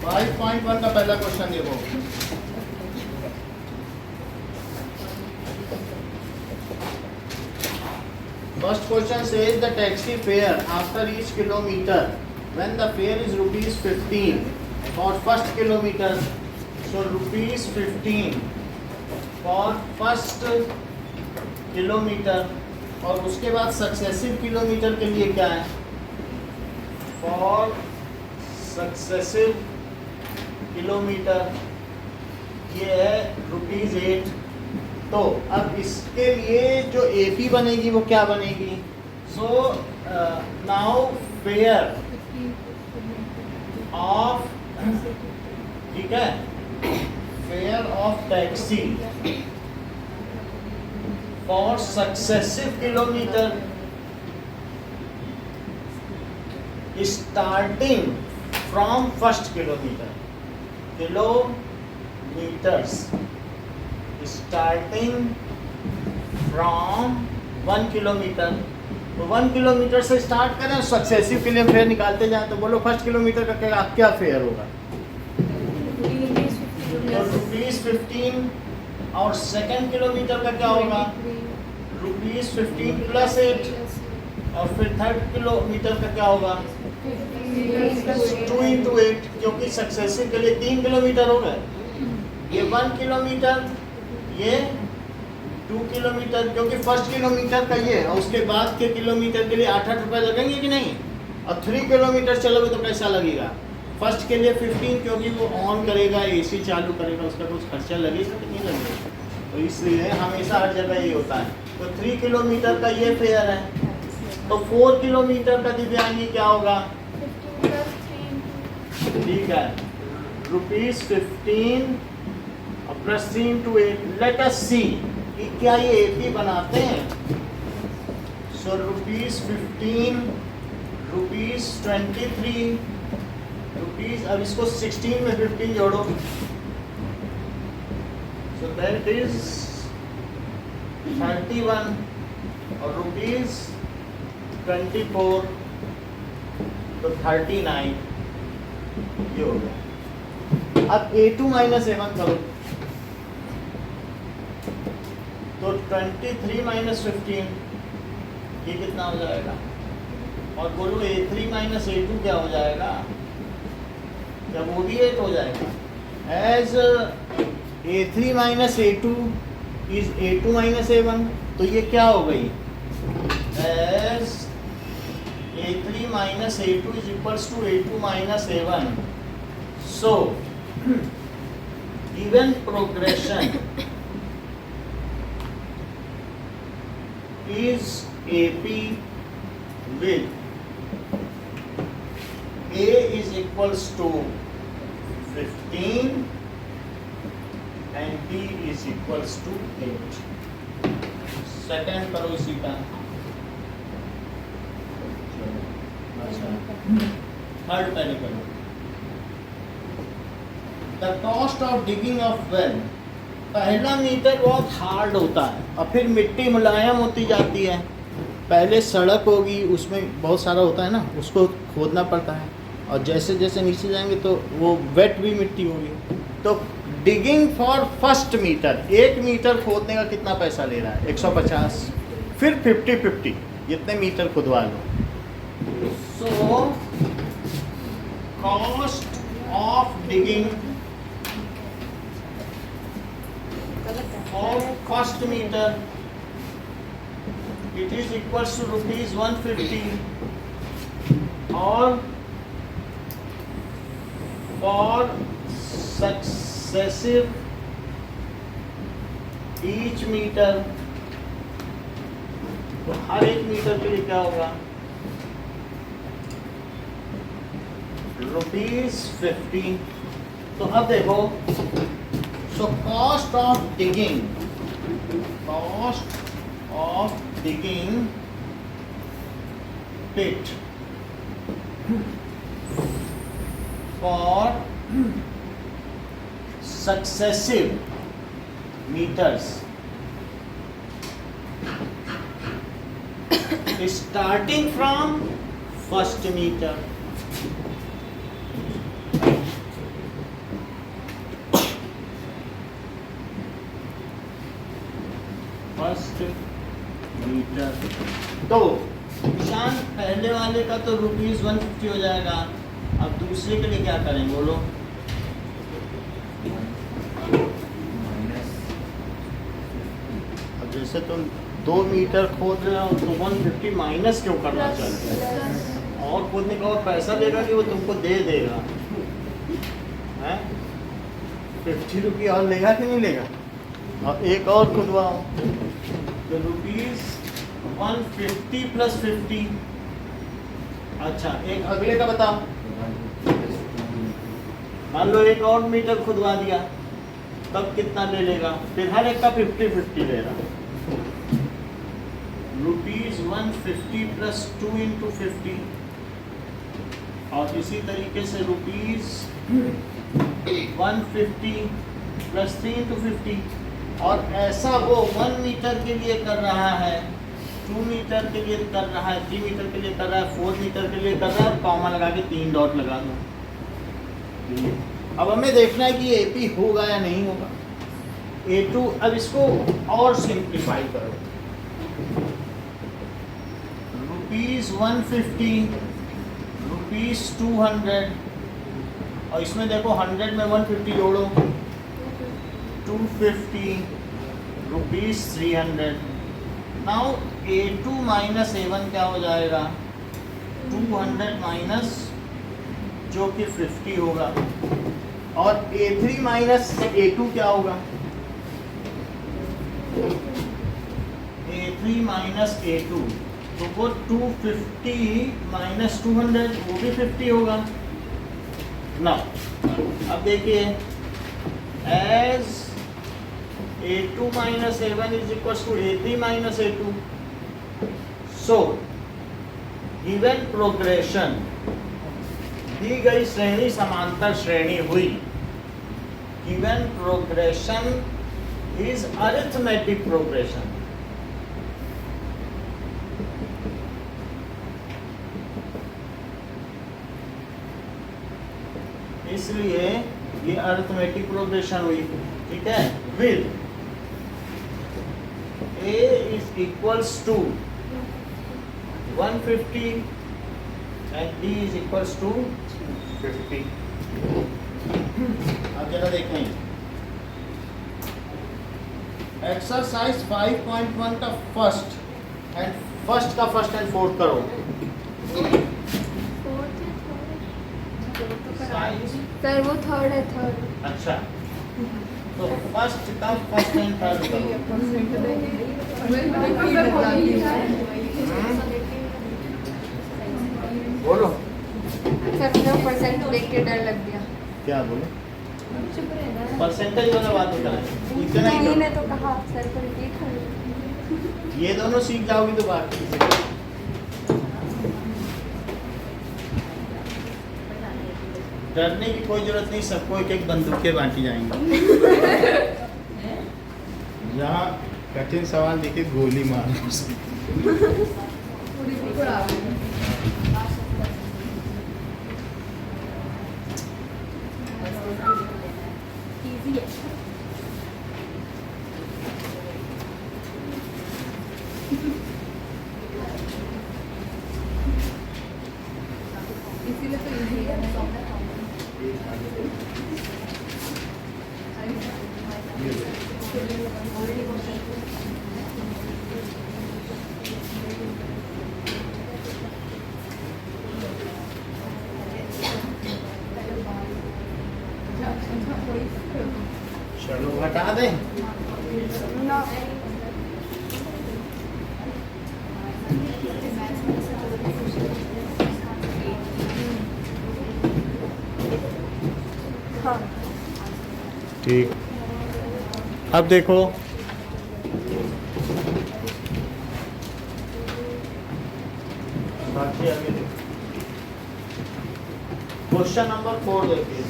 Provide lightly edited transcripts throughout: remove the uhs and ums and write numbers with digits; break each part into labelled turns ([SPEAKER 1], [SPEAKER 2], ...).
[SPEAKER 1] 5.1 का पहला क्वेश्चन देखो। First question says the taxi fare after each kilometer when the fare is rupees 15 for first kilometer, so rupees 15 for first kilometer, और उसके बाद successive kilometre के लिए क्या है, फॉर सक्सेसिव किलोमीटर ये है रुपीज 8। तो अब इसके लिए जो एपी बनेगी वो क्या बनेगी, सो नाउ फेयर ऑफ, ठीक है, fair of taxi for successive kilometre starting from first kilometre, kilometres starting from 1 kilometre. तो 1 किलोमीटर से स्टार्ट करें, सक्सेसिव के लिए फेयर निकालते जाएं, तो बोलो फर्स्ट किलोमीटर का क्या फेयर होगा, तो रुपीज 15, और सेकंड किलोमीटर का क्या होगा, रुपीज 15 प्लस 8, और फिर थर्ड किलोमीटर का क्या होगा 2 into 8, क्योंकि सक्सेसिव के लिए 3 किलोमीटर हो गए, ये 1 किलोमीटर, ये 2 किलोमीटर, क्योंकि फर्स्ट किलोमीटर का ये और उसके बाद के किलोमीटर के लिए 8-8 रुपये लगेंगे कि नहीं, और 3 किलोमीटर चलोगे तो कैसा लगेगा, फर्स्ट के लिए 15 क्योंकि वो ऑन करेगा, एसी चालू करेगा, उसका कुछ खर्चा लगेगा कि नहीं लगेगा, तो इसलिए हमेशा हर जगह ये होता है। तो 3 किलोमीटर का ये फेयर है, तो 4 किलोमीटर का दिव्यांगी क्या होगा, ठीक है, rupees 15 plus 3 into 8। Let us see कि क्या ये एपी बनाते हैं, सो रुपीज 15, रुपीज 23, रुपीज, अब इसको 16 में 15 जोड़ो, सो दैट इज 31, और रुपीज 24 तो 39, ये हो गया। अब A2 माइनस A1 करो, तो 23 माइनस 15 ये कितना हो जाएगा, और बोलो A3 माइनस A2 क्या हो जाएगा, क्या वो भी 8 हो जाएगा, as A3 minus A2 is A2 minus A1, तो ये क्या हो गई, as A3 minus A2 is equals to A2 minus A1। So given progression is AP with A is equals to 15 and B is equals to 8। Second करो इसी का, third पहले करो। The cost of digging of well, पहला metre बहुत hard होता है और फिर मिट्टी मुलायम होती जाती है, पहले सड़क होगी उसमें बहुत सारा होता है ना, उसको खोदना पड़ता है, और जैसे जैसे नीचे जाएंगे तो वो वेट भी मिट्टी होगी। तो digging for first metre, 1 metre खोदने का कितना पैसा ले रहा है, 150, फिर 50-50 जितने मीटर खुदवा लो। So cost of digging for first meter it is equals to rupees 150, or for successive each meter, तो हर एक मीटर के लिए क्या होगा, रुपीज 15। तो अब देखो, so cost of digging pit for successive meters starting from first meter तो निशान पहले वाले का तो ₹150 हो जाएगा। अब दूसरे के लिए क्या करें बोलो? अब जैसे तुम 2 मीटर खोद रहे हो तो 150 माइनस क्यों करना चाहते हो? और खोदने का और पैसा देगा कि वो तुमको दे देगा? हैं? 50 रुपये और लेगा कि नहीं लेगा? और एक और खुदवाओ तो ₹150 + 50। अच्छा, एक अगले का बताओ। मान लो एक और मीटर खुदवा दिया, तब कितना ले लेगा? फिर हर एक का 50-50 ले रहा। ₹150 + 2 × 50, और इसी तरीके से ₹150 + 3 × 50। और ऐसा वो 1 मीटर के लिए कर रहा है, 2 मीटर के लिए कर रहा है, 3 मीटर के लिए कर रहा है, 4 मीटर के लिए कर रहा है। कॉमा लगा के 3 डॉट लगा दो। अब हमें देखना है कि ये AP होगा या नहीं होगा। A2, अब इसको और सिंप्लीफाई करो। ₹150, ₹200, और इसमें देखो 100 में 150 जोड़ो, 250, ₹300। नाउ A2 - A1 क्या हो जाएगा? 200 माइनस, जो कि 50 होगा, और A3 - A2 क्या होगा? A3 - A2, तो वो 250 - 200, वो भी 50 होगा ना। अब देखिए, as A2 - A1 = A3 - A2, so given progression, दी गई श्रेणी समांतर श्रेणी हुई। Given progression is arithmetic progression. इसलिए ये अरिथमेटिक प्रोग्रेशन हुई, ठीक है। With A = 150 and B = 50। अब जरा देखें एक्सरसाइज 5.1 का फर्स्ट एंड फोर्थ करो।
[SPEAKER 2] सर वो थर्ड है, थर्ड।
[SPEAKER 1] अच्छा, तो फर्स्ट का फर्स्ट एंड थर्ड करो। बोलो।
[SPEAKER 2] सर मुझे परसेंट देख के डर लग गया।
[SPEAKER 1] क्या बोले? परसेंटेज वाला बात होता है, इतना ही
[SPEAKER 2] नहीं, मैं तो कहा सर को रिपीट कर।
[SPEAKER 1] ये दोनों सीख जाओगी तो बाकी डरने की कोई जरूरत नहीं। सबको एक एक बंदूकें बांटी जाएंगी।
[SPEAKER 3] यहाँ कठिन सवाल देखे गोली मारो।
[SPEAKER 2] इसीलिए तो इजी है।
[SPEAKER 1] चलो हटा दें।
[SPEAKER 2] ना हाँ,
[SPEAKER 1] ठीक, अब देखो बाकी आगे देखो। क्वेश्चन नंबर 4 देखिए,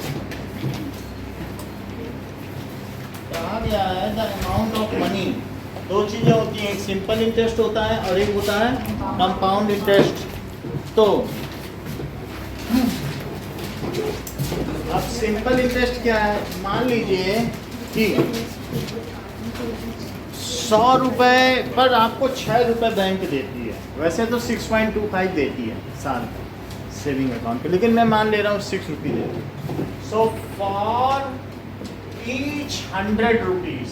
[SPEAKER 1] कहा गया है द अमाउंट ऑफ मनी। दो चीजें होती हैं, एक सिंपल इंटरेस्ट होता है और एक होता है कंपाउंड इंटरेस्ट। तो अब सिंपल इंटरेस्ट क्या है? मान लीजिए कि 100 रुपये पर आपको 6 रुपये बैंक देती है, वैसे तो 6.25 देती है साल का सेविंग अकाउंट पे, लेकिन मैं मान ले रहा हूँ 6 रुपये देती है। So for each 100 rupees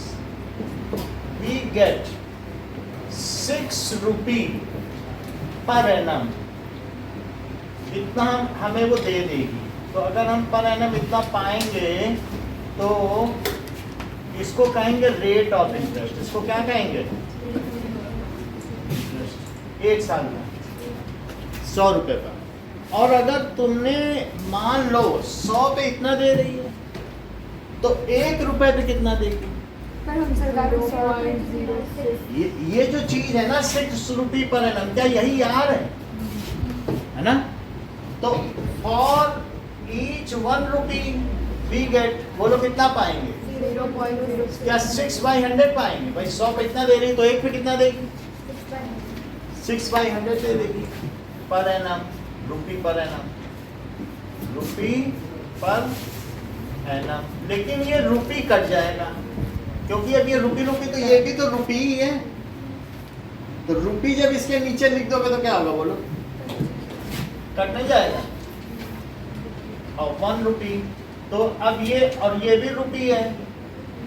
[SPEAKER 1] we get 6 rupee per annum, इतना हमें वो दे देगी। तो अगर हम पर एनम इतना पाएंगे तो इसको कहेंगे रेट ऑफ इंटरेस्ट। इसको क्या कहेंगे? एक साल का 100 रुपये का। और अगर तुमने मान लो 100 पे इतना दे रही है तो 1 रुपए पे कितना देगी?
[SPEAKER 2] पर हम सरकार को 0.06
[SPEAKER 1] ये जो चीज है ना 6 रुपये पर एनम, क्या यही यार है ना? तो for each 1 rupee we get, बोलो कितना पाएंगे?
[SPEAKER 2] 0.06
[SPEAKER 1] क्या 6/100 पाएंगे? भाई 100 पे इतना दे रही है तो 1 पे कितना देगी? 6/100 दे देगी पर एनम, रुपी पर एनम, रुपी पर एनम। लेकिन ये रुपी कट जाएगा क्योंकि अब ये रुपी तो ये भी तो रुपी ही है। तो रुपी जब इसके नीचे लिख दोगे तो क्या होगा बोलो? कट नहीं जाएगा। और 1 रुपी, तो अब ये और ये भी रुपी है।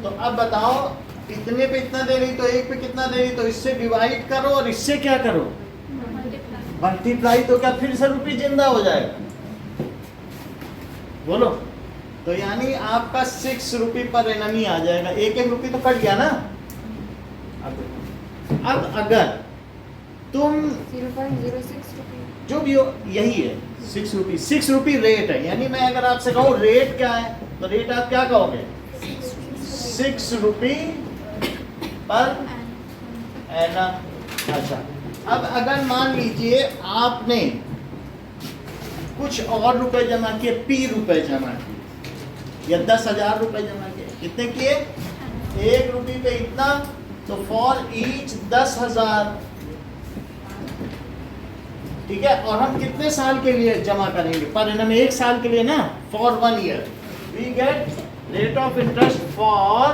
[SPEAKER 1] तो अब बताओ इतने पे इतना दे रही तो 1 पे कितना दे रही, तो इससे डिवाइड करो और इससे क्या करो? मल्टीप्लाई। तो क्या फिर से रुपी जिंदा हो जाएगा? बोलो। तो यानी आपका 6 रुपये पर एनम ही आ जाएगा। 1 रुपये तो कट गया ना। अब अगर तुम
[SPEAKER 2] 0.06 रुपये
[SPEAKER 1] जो भी हो यही है 6 रुपये, 6 रुपये रेट है। यानी मैं अगर आपसे कहूँ रेट क्या है तो रेट आप क्या कहोगे? 6 रुपये पर एनम। अच्छा, अब अगर मान लीजिए आपने कुछ और रुपए जमा किए, P रुपए जमा किए या 10,000 रुपए जमा किए, कितने किए? 1 रुपये पे इतना, तो फॉर ईच 10,000, ठीक है। और हम कितने साल के लिए जमा करेंगे पर एनम? 1 साल के लिए ना। For 1 year we get rate of interest for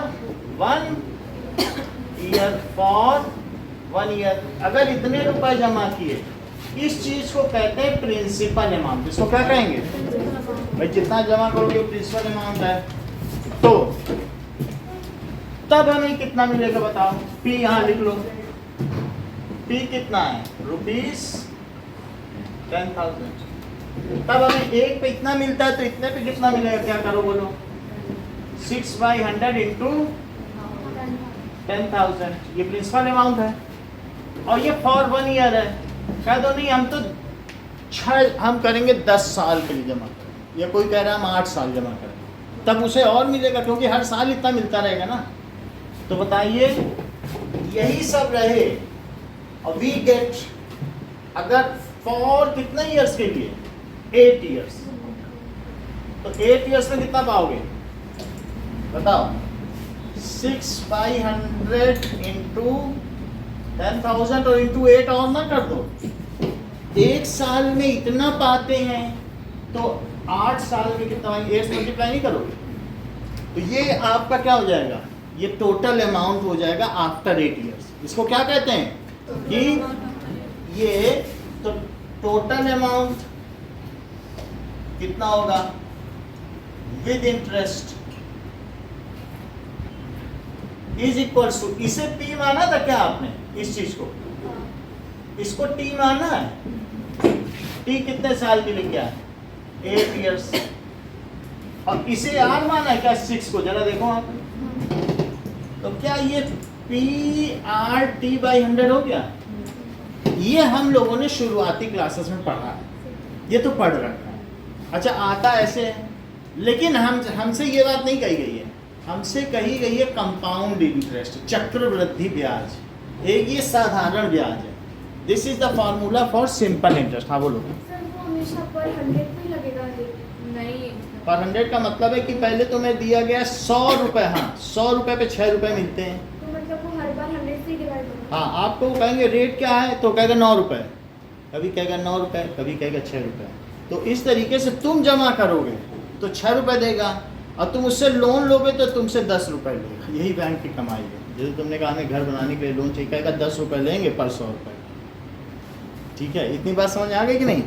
[SPEAKER 1] 1 year, for 1 year. अगर इतने रुपए जमा किए, इस चीज को कहते हैं प्रिंसिपल अमाउंट। इसको क्या कहेंगे? भाई जितना जमा करोगे प्रिंसिपल अमाउंट है। तो तब हमें कितना मिलेगा बताओ? P यहाँ लिख लो। P कितना है? ₹10,000। तब हमें 1 पे इतना मिलता है तो इतने पे कितना मिलेगा? क्या करो बोलो? 6/100 इंटू 10,000, ये प्रिंसिपल अमाउंट है। और ये फॉर 1 ईयर है। कह दो नहीं हम तो 6 हम करेंगे 10 साल के लिए जमा करें, या कोई कह रहा है हम 8 साल जमा करें, तब उसे और मिलेगा क्योंकि हर साल इतना मिलता रहेगा ना। तो बताइए यही सब रहे और वी गेट, अगर फॉर कितने ईयर्स के लिए? 8 ईयर्स। तो 8 ईयर्स में कितना पाओगे बताओ? 6/100 इंटू 10,000 और इंटू 8 और ना कर दो। 1 साल में इतना पाते हैं तो 8 साल में कितना? 8 मल्टीप्लाई नहीं करोगे तो ये आपका क्या हो जाएगा? ये टोटल अमाउंट हो जाएगा आफ्टर 8 ईयर्स। इसको क्या कहते हैं कि ये तो टोटल अमाउंट कितना होगा with interest is equal to, इसे P माना था क्या आपने? इस चीज को, इसको T माना है। T कितने साल के लिए क्या है? 8 ईयर्स। और इसे R माना है क्या? 6 को जरा देखो आप। तो क्या ये PRT/100 हो गया? ये हम लोगों ने शुरुआती क्लासेस में पढ़ा है, ये तो पढ़ रखा है। अच्छा, आता ऐसे है, लेकिन हमसे ये बात नहीं कही गई है। हमसे कही गई है कंपाउंड इंटरेस्ट, चक्रवृद्धि ब्याज। एक ये साधारण ब्याज है। This is the formula for simple interest. हाँ बोलो।
[SPEAKER 4] सर वो हमेशा पर 100 पे लगेगा
[SPEAKER 2] नहीं,
[SPEAKER 1] पर 100 का मतलब है कि पहले तुम्हें दिया गया 100 रुपए। हाँ, 100 रुपए पे 6 रुपए मिलते हैं।
[SPEAKER 4] तो मतलब वो हर बार 100 से डिवाइड होगा।
[SPEAKER 1] हाँ, आपको वो कहेंगे रेट क्या है तो कहेगा 9 रुपए, कभी कहेगा 9 रुपए, कभी कहेगा 6 रुपए। तो इस तरीके से तुम जमा करोगे तो 6 रुपए देगा, और तुम उससे लोन लोगे तो तुमसे 10 रुपए लेगा। यही बैंक की कमाई है। जैसे तुमने कहा हमें घर बनाने के लिए लोन चाहिए, कहेगा 10 रुपए लेंगे पर 100 रुपए। ठीक है, इतनी बात समझ आ गई कि नहीं?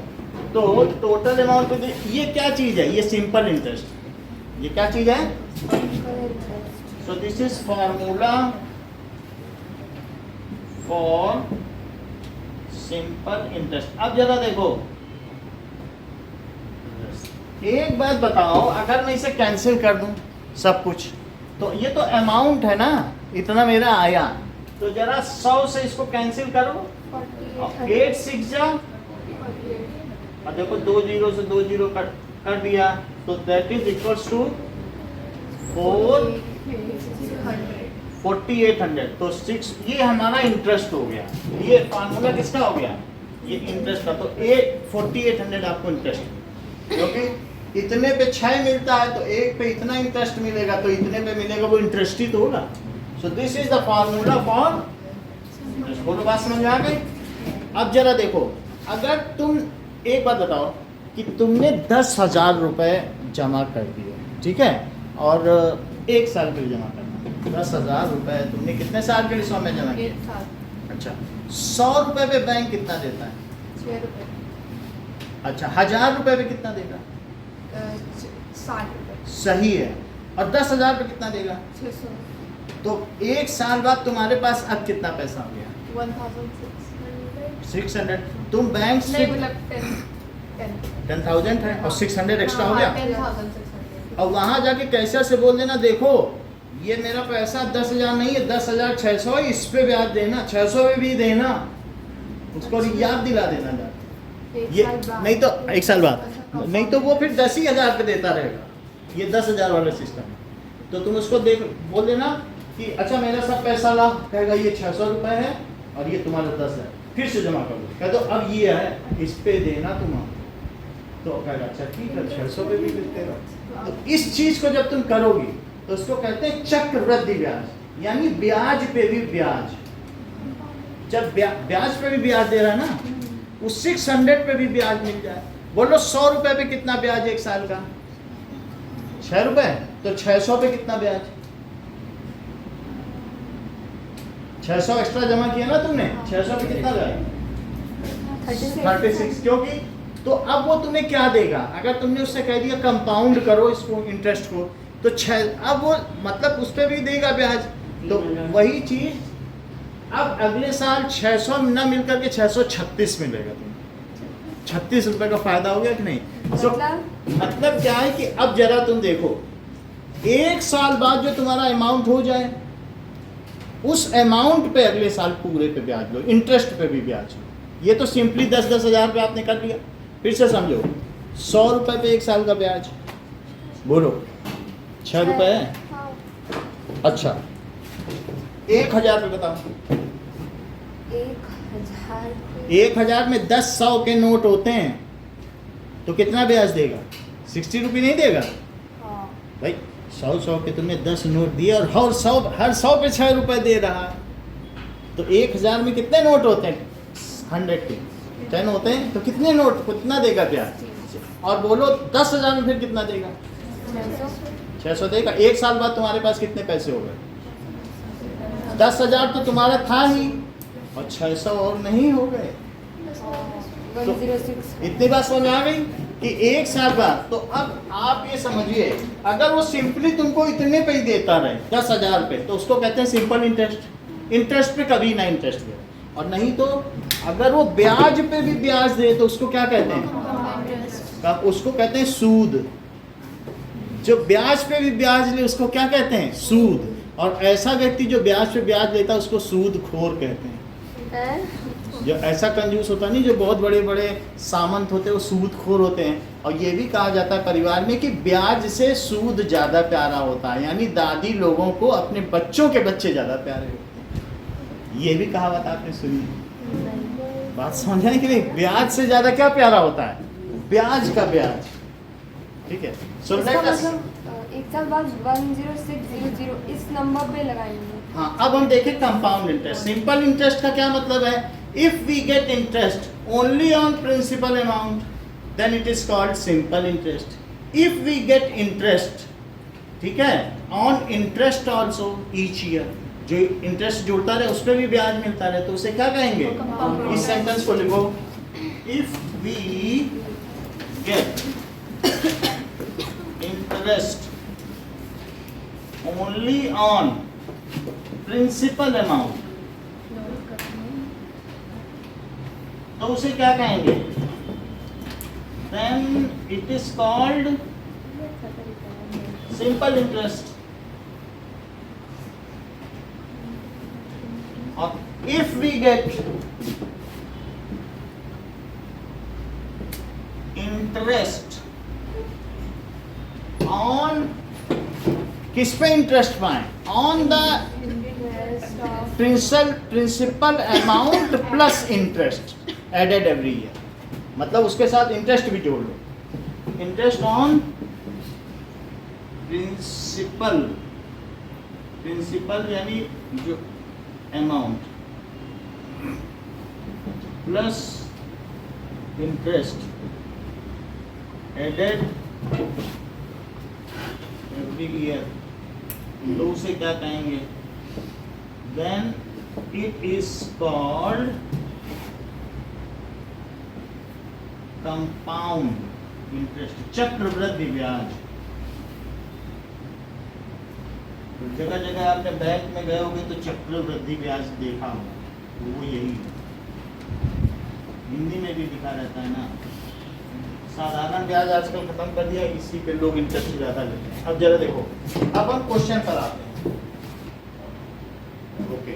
[SPEAKER 1] तो टोटल अमाउंट तो ये क्या चीज़ है? ये सिंपल इंटरेस्ट। ये क्या चीज़ है? So this is formula for simple interest. अब जरा देखो, एक बात बताओ, अगर मैं इसे कैंसिल कर दूं सब कुछ, तो ये तो अमाउंट है ना, इतना मेरा आया, तो जरा 100 से इसको कैंसिल करो, 8 6 जा, और देखो 2 0 से 2 0 कर दिया, तो दैट इज इक्वल्स टू 4800। तो 6, ये हमारा इंटरेस्ट हो गया। ये फार्मूला किसका हो गया? ये इंटरेस्ट का। तो 4800 आपको इंटरेस्ट, क्योंकि इतने पे 6 मिलता है तो एक पे इतना इंटरेस्ट मिलेगा, तो इतने पे मिलेगा, वो इंटरेस्ट ही तो होगा। So this is the formula for, बोलो बात समझ में आ गई? अब जरा देखो, अगर तुम एक बात बताओ कि तुमने 10,000 रुपए जमा कर दिए, ठीक है, और 1 साल के लिए जमा करना, 10,000 रुपए तुमने कितने साल के लिए सौ में जमा किए?
[SPEAKER 2] 1 साल।
[SPEAKER 1] अच्छा, 100 रुपए पे बैंक कितना देता है?
[SPEAKER 2] 6 रुपए।
[SPEAKER 1] अच्छा, 1000 रुपए पे कितना देगा?
[SPEAKER 2] 60 रुपए।
[SPEAKER 1] सही है। और 10,000 पे कितना देगा?
[SPEAKER 2] 600।
[SPEAKER 1] तो 1 साल बाद तुम्हारे पास अब कितना पैसा हो गया?
[SPEAKER 2] 1600।
[SPEAKER 1] तुम बैंक से
[SPEAKER 2] नहीं, मतलब
[SPEAKER 1] 10,000 है और 600 एक्स्ट्रा हो गया।
[SPEAKER 2] 10,600।
[SPEAKER 1] और वहां जाके कैशियर से बोल देना, देखो ये मेरा पैसा 10,000 नहीं है, 10,600 है, इस पे ब्याज देना, 600 पे भी देना, उसको याद दिला देना जा। ये नहीं तो 1 साल बाद, नहीं तो वो फिर 10,000 पे देता रहेगा। ये 10,000 वाला सिस्टम। तो तुम उसको देख बोल देना कि अच्छा मेरा सब पैसा ला, कहेगा ये 600 रुपए है और ये तुम्हारा 10 है, फिर से जमा कर दो, कह दो अब ये है, इस पे देना तुम। तो कहेगा अच्छा ठीक है, 600 पे भी देते रहो। तो इस चीज को जब तुम करोगी तो उसको कहते हैं चक्रवृद्धि ब्याज, यानी ब्याज पे भी ब्याज। जब ब्याज पे भी ब्याज दे रहा है ना, उस 600 पे भी ब्याज मिल जाए। बोलो 100 रुपए पे कितना ब्याज 1 साल का? 6 रुपए। तो 600 पे कितना ब्याज? 600 एक्स्ट्रा जमा किया ना तुमने, 600 पे कितना ब्याज? 36। क्योंकि तो अब वो तुम्हें क्या देगा? अगर तुमने उससे कह दिया कंपाउंड करो इसको, इंटरेस्ट को, तो अब वो मतलब उस पर भी देगा ब्याज। तो वही चीज अब अगले साल 600 ना मिल करके 636 मिलेगा तुम्हें। 36 रुपए का फायदा हो गया कि नहीं? मतलब क्या है कि अब जरा तुम देखो, 1 साल बाद जो तुम्हारा अमाउंट हो जाए, उस अमाउंट पे अगले साल पूरे पे ब्याज लो, इंटरेस्ट पे भी ब्याज लो। ये तो सिंपली 10-10 हज़ार पे आपने कर लिया। फिर से समझो, 100 रुपए पे 1 साल का ब्याज, बोलो 6 रुपए है। अच्छा 1,000 पे बताओ, 1,000 में 10 100 के नोट होते हैं तो कितना ब्याज देगा? 60 रुपये नहीं देगा भाई। 100 के तुमने 10 नोट दिए और हर 100 पे 6 रुपए दे रहा, तो 1,000 में कितने नोट होते हैं? 100 के 10 होते हैं, तो कितने नोट, कितना देगा ब्याज? और बोलो 10,000 में फिर कितना देगा? 600 देगा। 1 साल बाद तुम्हारे पास कितने पैसे हो गए? 10,000 तो तुम्हारा था ही और 600 और नहीं हो गए। तो
[SPEAKER 2] 106।
[SPEAKER 1] इतनी बात समझ आ गई कि 1 साल बाद। तो अब आप ये समझिए, अगर वो सिंपली तुमको इतने पे ही देता रहे 10,000 पे, तो उसको कहते हैं सिंपल इंटरेस्ट। इंटरेस्ट पे कभी ना इंटरेस्ट दे। और नहीं तो अगर वो ब्याज पे भी ब्याज दे तो उसको क्या कहते हैं? उसको कहते हैं सूद। जो ब्याज पे भी ब्याज ले उसको क्या कहते हैं? सूद। और ऐसा व्यक्ति जो ब्याज पे ब्याज लेता है उसको सूदखोर कहते हैं। जो ऐसा कंजूस होता नहीं, जो बहुत बड़े बड़े सामंत होते हैं, वो सूदखोर होते हैं। और ये भी कहा जाता है परिवार में कि ब्याज से सूद ज़्यादा प्यारा होता है, यानी दादी लोगों को अपने बच्चों के बच्चे ज़्यादा प्यारे होते हैं। ये भी कहावत आपने सुनी? बात समझ आए कि नहीं? ब्याज से ज़्यादा क्या प्यारा होता है? ब्याज का ब्याज। ठीक है, सो लेट अस
[SPEAKER 2] 1 साल बाद 10600 इस नंबर पे लगाएंगे।
[SPEAKER 1] हाँ, अब हम देखें कंपाउंड इंटरेस्ट। सिंपल इंटरेस्ट का क्या मतलब है? If we get interest only on principal amount then it is called simple interest. If we get interest ठीक है, on interest also each year, जो इंटरेस्ट जुड़ता रहे उस पर भी ब्याज मिलता रहे, तो उसे क्या कहेंगे? इस सेंटेंस को लिखो, if we get interest only on principal amount, तो उसे क्या कहेंगे? Then it is called simple interest. और if we get interest on, किस पे इंटरेस्ट पाए? On the principal amount plus interest added every year, मतलब उसके साथ इंटरेस्ट भी जोड़ लो. इंटरेस्ट ऑन प्रिंसिपल यानी जो amount plus interest added every year, तो उसे क्या कहेंगे? Then it is called compound interest, चक्रवृद्धि ब्याज. तो जगह जगह आपने बैंक में गए होंगे तो चक्रवृद्धि ब्याज देखा होगा, तो वो यही है. हिंदी में भी लिखा रहता है ना. साधारण ब्याज आजकल खत्म कर दिया, इसी पे लोग इंटरेस्ट ज्यादा लेते हैं. अब जरा देखो, अब हम क्वेश्चन पर आते हैं. ओके,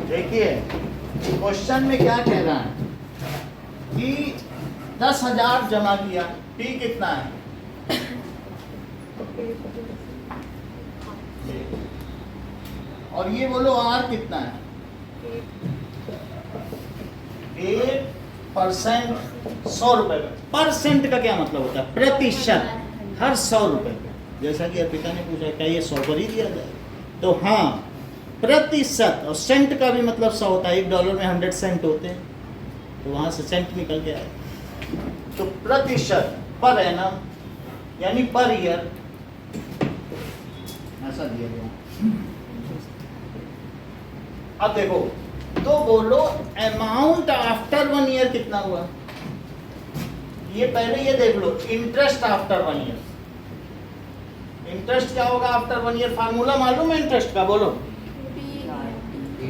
[SPEAKER 1] देखिए क्वेश्चन में क्या कह रहा है कि 10,000 जमा किया, P कितना है? और ये बोलो R कितना है? 8%. 100 रुपए का. परसेंट का क्या मतलब होता है? प्रतिशत. हर 100 रुपए का. जैसा कि अर्पिता ने पूछा क्या ये 100 पर ही दिया जाए, तो हाँ, प्रतिशत. और सेंट का भी मतलब 100 होता है. $1 में 100 सेंट होते हैं, तो वहां से सेंट निकल के आए. तो प्रतिशत पर एनम यानी पर ईयर ऐसा दिया गया. अब देखो, तो बोलो अमाउंट आफ्टर 1 ईयर कितना हुआ? ये पहले ये देख लो, इंटरेस्ट आफ्टर 1 ईयर. इंटरेस्ट क्या होगा आफ्टर 1 ईयर? फार्मूला मालूम है इंटरेस्ट का? बोलो.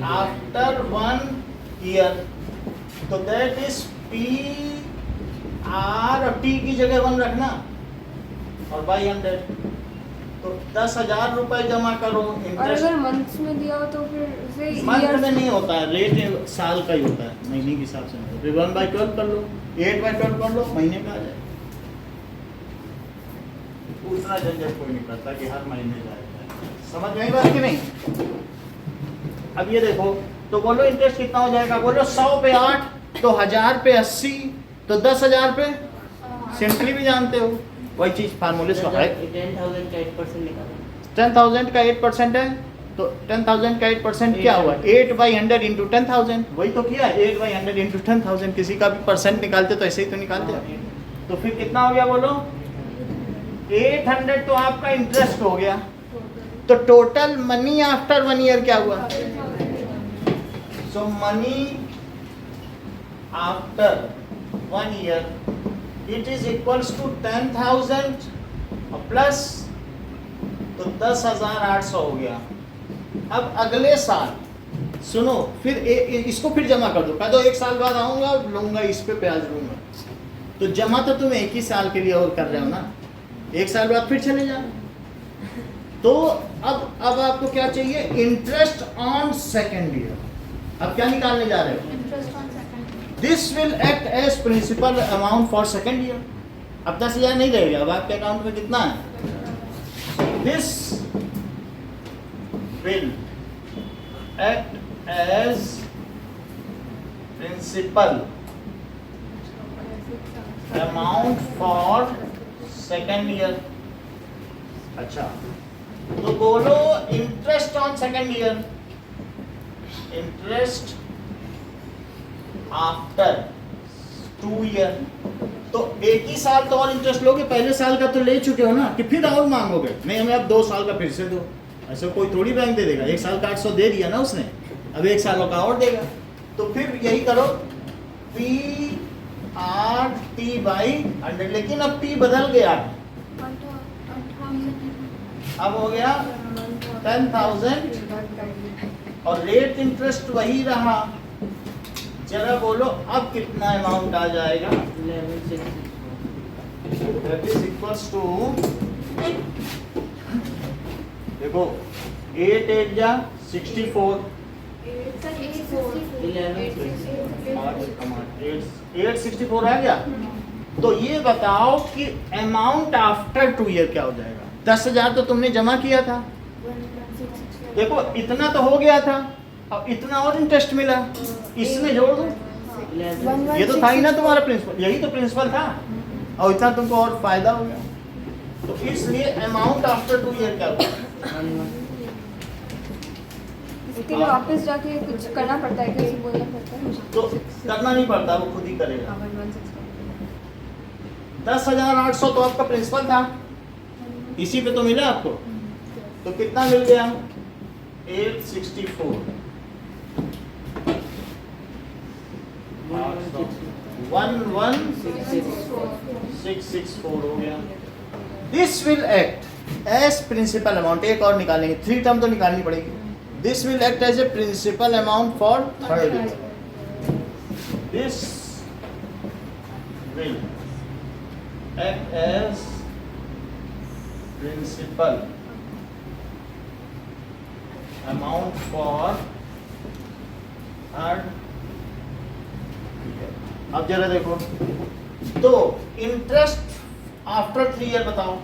[SPEAKER 1] आफ्टर 1 ईयर, तो दैट इज P R और T की जगह 1 रखना और बाई 100. तो 10,000 रुपए जमा करो.
[SPEAKER 2] और
[SPEAKER 1] इंटरेस्ट
[SPEAKER 2] अगर मंथ्स में दिया हो तो फिर उसे
[SPEAKER 1] मंथ
[SPEAKER 2] ईयर
[SPEAKER 1] में नहीं होता है, रेट साल का ही होता है, महीने के हिसाब से नहीं. 1/12 कर लो, 8/12 कर लो, महीने का आ जाए. उतना झंझट कोई नहीं करता कि हर महीने जाएगा. समझ में आई बात कि नहीं? अब ये देखो, तो बोलो इंटरेस्ट कितना हो जाएगा? बोलो 100 पे 8, तो 1000 पे 80, तो 10,000 पे. सिंपली भी जानते हो, वही चीज फार्मूले से है.
[SPEAKER 5] 10,000 का 8% निकालो.
[SPEAKER 1] 10,000 का 8% है, तो 10,000 का 8% क्या हुआ? 8/100 इंटू 10,000. वही तो किया, 8/100 इंटू 10,000. किसी का भी परसेंट निकालते तो ऐसे ही तो निकालते हैं. तो फिर कितना हो गया बोलो? 800 तो आपका इंटरेस्ट हो गया. तो टोटल मनी आफ्टर 1 ईयर क्या हुआ? So money after 1 year it is equals to 10,000 plus, तो 10,800 हो गया. अब अगले साल सुनो, फिर इसको फिर जमा कर दो. कह दो 1 साल बाद आऊंगा लूंगा, इस पे ब्याज लूंगा. तो जमा तो तुम 1 ही साल के लिए और कर रहे हो ना, 1 साल बाद फिर चले जाना. तो अब आपको क्या चाहिए? Interest on second year. अब क्या निकालने जा रहे हो?
[SPEAKER 4] Interest on second.
[SPEAKER 1] This will act as principal amount for second year. अब 10,000 नहीं रहेगा, अब आपके अकाउंट में कितना है? This will act as principal amount for second year. अच्छा, तो बोलो interest on second year. Interest after 2 year. तो एक ही साल तो और इंटरेस्ट लोगे, पहले साल का तो ले चुके हो ना, कि फिर और मांगोगे? नहीं, हमें अब 2 साल का फिर से दो। ऐसा कोई थोड़ी बैंक दे देगा। 1 साल का 800 दे दिया ना उसने, अब 1 साल का और देगा। तो फिर यही करो, PRT/100, लेकिन अब P बदल गया, अब हो गया 10,000 और रेट इंटरेस्ट वही रहा। जरा बोलो अब कितना अमाउंट आ जाएगा?
[SPEAKER 5] 11,664.
[SPEAKER 1] That is equals to, देखो 8 8 जा 64, 864 आ गया। तो ये बताओ कि अमाउंट आफ्टर 2 ईयर क्या हो जाएगा? 10,000 तो तुमने जमा किया था, देखो इतना तो हो गया था, अब इतना और इंटरेस्ट मिला, इसमें जोड़ दो। ये तो था ही ना तुम्हारा प्रिंसिपल, यही तो प्रिंसिपल था, और इतना तुमको और फायदा हो गया। तो इसलिए अमाउंट आफ्टर 2 ईयर क्या होगा?
[SPEAKER 2] इसके लिए वापस जाके कुछ करना पड़ता है, किसी बोलना पड़ता है?
[SPEAKER 1] तो करना नहीं पड़ता, वो खुद ही करेगा। 10,800 तो आपका प्रिंसिपल था, इसी पे तो मिला आपको। तो कितना मिल गया? 864, 11,664 हो गया। This will act as principal amount. एक और निकालेंगे, 3 टर्म तो निकालनी पड़ेगी। This will act as a principal amount for 3rd year. This will act as principal amount for 3rd year. अब जरा देखो, तो इंटरेस्ट आफ्टर 3 ईयर बताओ,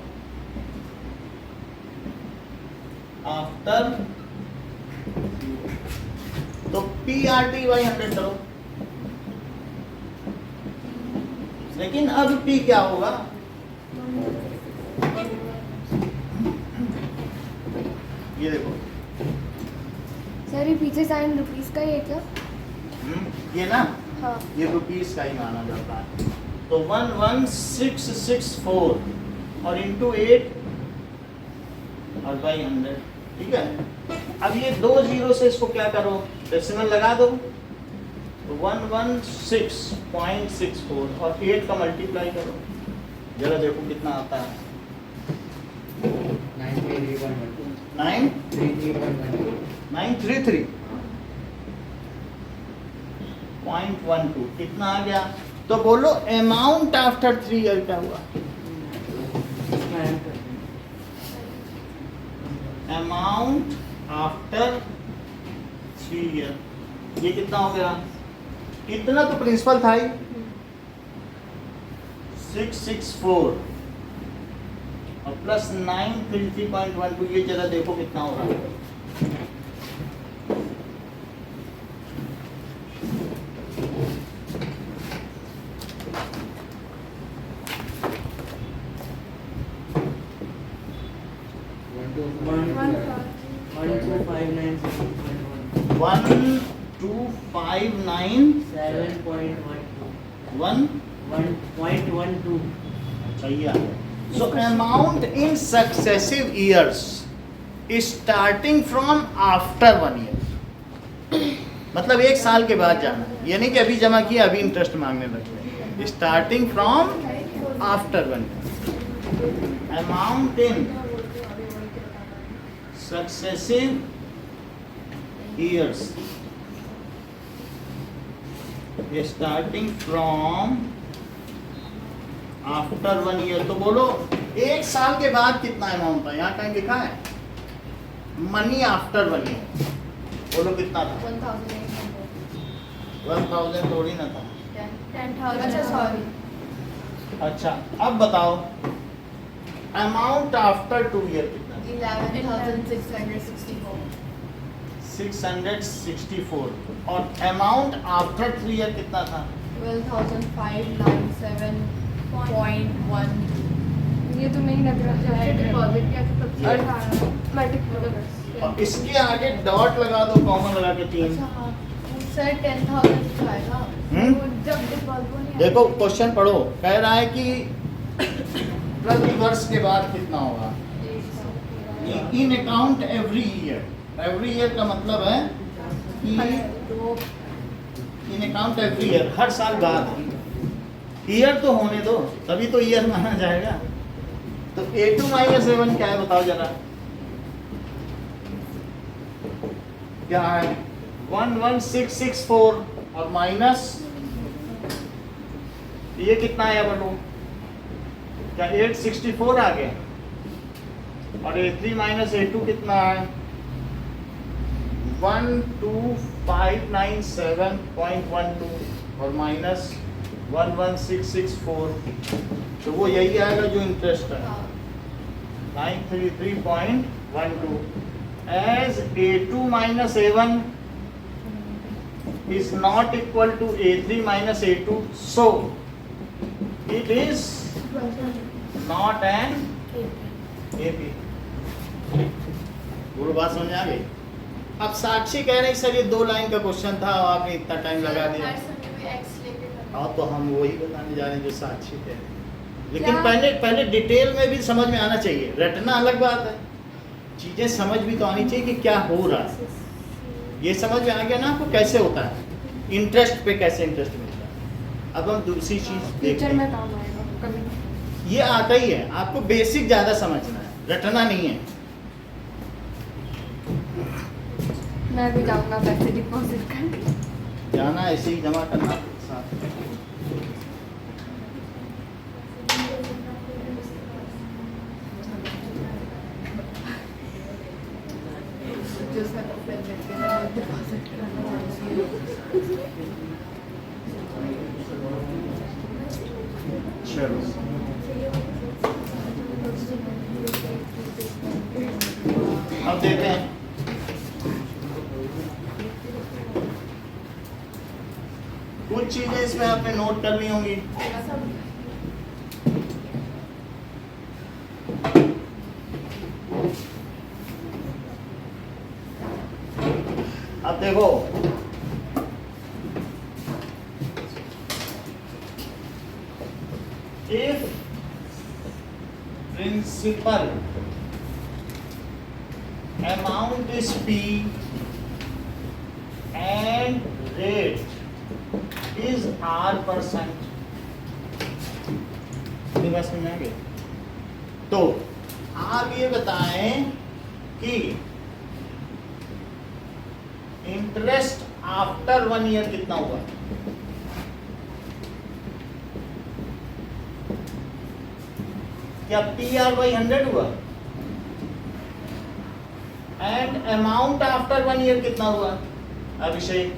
[SPEAKER 1] आफ्टर, तो PRT/100 करो। लेकिन अब P क्या होगा? ये देखो,
[SPEAKER 2] सर ये पीछे साइन रुपीस का ही है क्या?
[SPEAKER 1] ये ना,
[SPEAKER 2] हाँ।
[SPEAKER 1] ये रुपीस का ही माना जाता है। तो 11,664 और इंटू 8 और बाई 100, ठीक है। अब ये 2 जीरो से इसको क्या करो, डेसिमल लगा दो, तो 116.64 और 8 का मल्टीप्लाई करो, जरा देखो कितना आता है। 9,933.12 कितना आ गया? तो बोलो अमाउंट आफ्टर 3 ईयर क्या हुआ? अमाउंट आफ्टर 3 ईयर, ये कितना हो गया? इतना तो प्रिंसिपल था ही, 664 और प्लस 933.12, ये जरा देखो कितना हो रहा है।
[SPEAKER 5] One,
[SPEAKER 1] 1259
[SPEAKER 5] 7.12.
[SPEAKER 1] 1
[SPEAKER 5] 1.12.
[SPEAKER 1] सही है। So amount in successive years is starting from after 1 year. मतलब 1 साल के बाद जाना, ये नहीं कि अभी जमा किया अभी इंटरेस्ट मांगने लगे। Starting from after 1 year. Amount in successive years starting from after 1 year. तो बोलो 1 साल के बाद कितना अमाउंट था? यहाँ कहीं लिखा है मनी आफ्टर 1 ईयर, बोलो कितना था? 1,000 थोड़ी ना था।
[SPEAKER 4] 10,000.
[SPEAKER 1] अच्छा अब बताओ अमाउंट आफ्टर 2 ईयर कितना?
[SPEAKER 4] 11,664.
[SPEAKER 1] 664 और अमाउंट आफ्टर 3 ईयर कितना था?
[SPEAKER 4] 12,597.1.
[SPEAKER 2] ये तो नहीं लग रहा है।
[SPEAKER 4] डिपॉजिट किया था तब से।
[SPEAKER 2] मैट्रिक
[SPEAKER 1] और इसके आगे डॉट लगा दो, कॉमन लगा के 3।
[SPEAKER 4] अच्छा हाँ, सर 10,000 तो आएगा।
[SPEAKER 1] हम्म?
[SPEAKER 4] वो जब डिपॉजिट नहीं
[SPEAKER 1] देखो क्वेश्चन पढ़ो, कह रहा है कि प्रति वर्ष के बाद कितना होगा in account every year. Every year का मतलब है कि इन अकाउंट एवरी ईयर, हर साल बाद। ईयर तो होने दो, तभी तो ईयर माना जाएगा। तो A2 माइनस A1 क्या है बताओ जरा, क्या है 11664 और माइनस ये कितना आया बोलो, क्या 864 आ गया, और A3 माइनस A2 कितना है 12597.12 और माइनस 11664, तो वो यही आएगा जो इंटरेस्ट है 933.12। as A2 minus A1 is not equal to A3 minus A2, so it is not an AP। पूरी बात समझ आ गई। अब साक्षी कह रही सर ये 2 लाइन का क्वेश्चन था और आपने इतना टाइम लगा दिया। हाँ तो हम वही बताने जा रहे हैं जो साक्षी कह रही है, लेकिन
[SPEAKER 2] क्या?
[SPEAKER 1] पहले डिटेल में भी समझ में आना चाहिए। रटना अलग बात है, चीजें समझ भी तो आनी चाहिए कि क्या हो रहा है। ये समझ में आ गया ना आपको कैसे होता है, इंटरेस्ट पे कैसे इंटरेस्ट मिलता है। अब हम दूसरी चीज देखते
[SPEAKER 2] फ्यूचर में
[SPEAKER 1] हैं,
[SPEAKER 2] काम आएगा कभी।
[SPEAKER 1] ये आता ही है, आपको बेसिक ज्यादा समझना है, रटना नहीं है।
[SPEAKER 2] मैं भी जाऊंगा पैसे डिपॉजिट करने।
[SPEAKER 1] जाना ऐसे ही जमा करना साथ।
[SPEAKER 4] जो सर डिपॉजिट करना
[SPEAKER 1] चलो अब देखते हैं, कुछ चीजें इसमें आपने नोट करनी होंगी। अब देखो if principal amount is P and rate is R%, बस में आ गए। तो आप ये बताएं कि इंटरेस्ट आफ्टर 1 ईयर कितना हुआ। क्या PR/100 हुआ, एंड अमाउंट आफ्टर 1 ईयर कितना हुआ अभिषेक।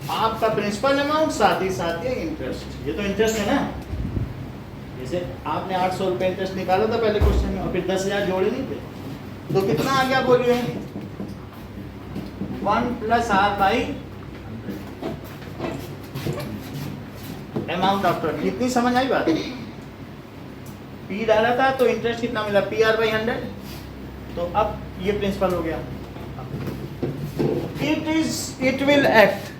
[SPEAKER 1] आपका प्रिंसिपल अमाउंट साथ ही साथ ये इंटरेस्ट, ये तो इंटरेस्ट है ना। जैसे आपने 800 रुपये इंटरेस्ट निकाला था पहले क्वेश्चन में और फिर 10,000 जोड़े नहीं थे, तो कितना आ गया बोलिए 1 + R/, अमाउंट आफ्टर। कितनी समझ आई बात, P डाला था तो इंटरेस्ट कितना मिला PR/100, तो अब ये प्रिंसिपल हो गया। It will act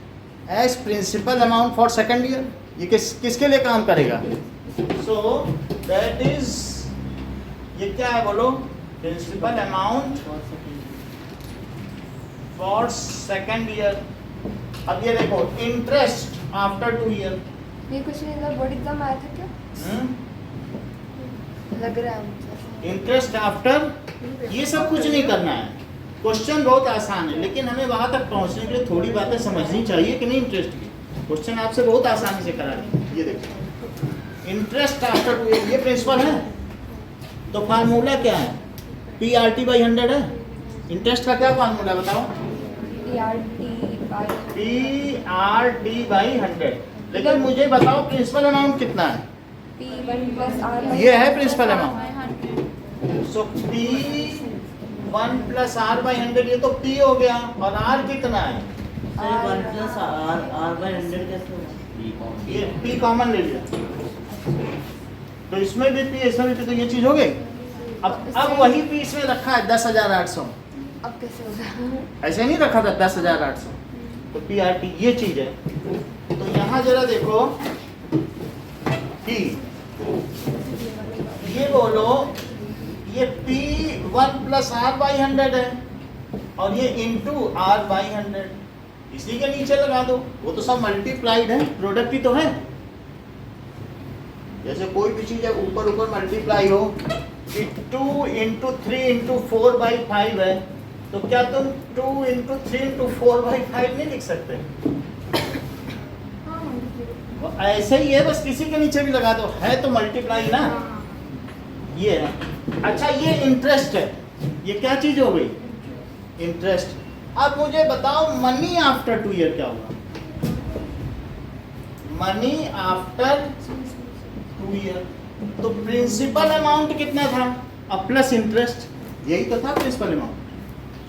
[SPEAKER 1] as principal amount for second year. ये किसके लिए काम करेगा, सो दैट इज, ये क्या है बोलो, principal amount for second year. अब ये देखो इंटरेस्ट आफ्टर 2 ईयर।
[SPEAKER 2] ये क्वेश्चन इधर बोर्ड एग्जाम आया था क्या, लग रहा है मुझे।
[SPEAKER 1] इंटरेस्ट आफ्टर, ये सब कुछ नहीं करना है, क्वेश्चन बहुत आसान है, लेकिन हमें वहां तक पहुंचने के लिए थोड़ी बातें समझनी चाहिए कि नहीं। इंटरेस्ट की क्वेश्चन आपसे बहुत आसानी से करा देंगे। ये देखो इंटरेस्ट आफ्टर 2 ईयर, ये प्रिंसिपल है, तो फार्मूला क्या है, PRT/100 है। इंटरेस्ट का क्या फार्मूला बताओ, PRT/100। लेकिन मुझे बताओ प्रिंसिपल अमाउंट कितना है,
[SPEAKER 2] P1 + R।
[SPEAKER 1] ये है प्रिंसिपल अमाउंट। सो P1 + R/100, ये तो P हो गया, और R कितना है,
[SPEAKER 5] सर 1 + R/100 कैसे होगा?
[SPEAKER 1] ये P कॉमन ले लिया, तो इसमें भी P इसमें भी P, तो ये चीज हो गई। अब वही P इसमें रखा है 10,800,
[SPEAKER 2] अब कैसे होगा?
[SPEAKER 1] ऐसे नहीं रखा था 10,800, तो PRT ये चीज है। तो यहाँ जरा देखो P, ये बोलो ये P1 प्लस R/100 है और ये इंटू R/100, इसी के नीचे लगा दो, वो तो सब मल्टीप्लाइड है, प्रोडक्ट ही तो है। जैसे कोई भी चीज है ऊपर ऊपर मल्टीप्लाई हो कि 2 इंटू 3 इंटू 4/5 है, तो क्या तुम 2 इंटू 3 इंटू 4/5 नहीं लिख सकते? वो ऐसे ही है, बस किसी के नीचे भी लगा दो, है तो मल्टीप्लाई ना। ये है। अच्छा ये इंटरेस्ट है, ये क्या चीज हो गई? इंटरेस्ट। अब मुझे बताओ मनी आफ्टर 2 ईयर क्या होगा? मनी आफ्टर 2 ईयर, तो प्रिंसिपल अमाउंट कितना था अब प्लस इंटरेस्ट, यही तो था प्रिंसिपल अमाउंट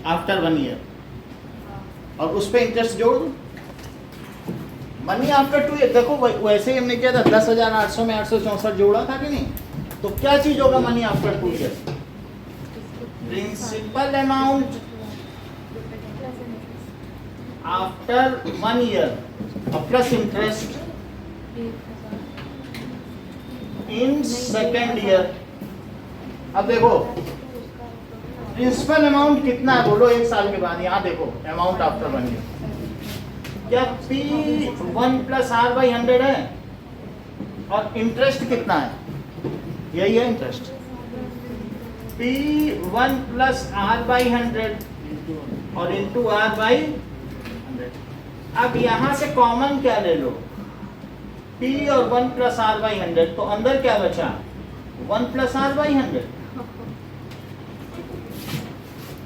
[SPEAKER 1] आफ्टर 1 ईयर, और उस पे इंटरेस्ट जोड़ दो। मनी आफ्टर 2 ईयर, देखो वैसे ही हमने किया था 10,800 में 864 जोड़ा था कि नहीं? तो क्या चीज होगा money after 2 year? Principal amount after 1 year और plus interest in second year. अब देखो प्रिंसिपल अमाउंट कितना है बोलो 1 साल के बाद, यहाँ देखो अमाउंट आफ्टर 1 ईयर, क्या P1 प्लस R/100 है और इंटरेस्ट कितना है? यही है इंटरेस्ट, P1 प्लस R/100 और इंटू R/100। अब यहां से कॉमन क्या ले लो, P और 1 प्लस R/100, तो अंदर क्या बचा? 1 प्लस R/100।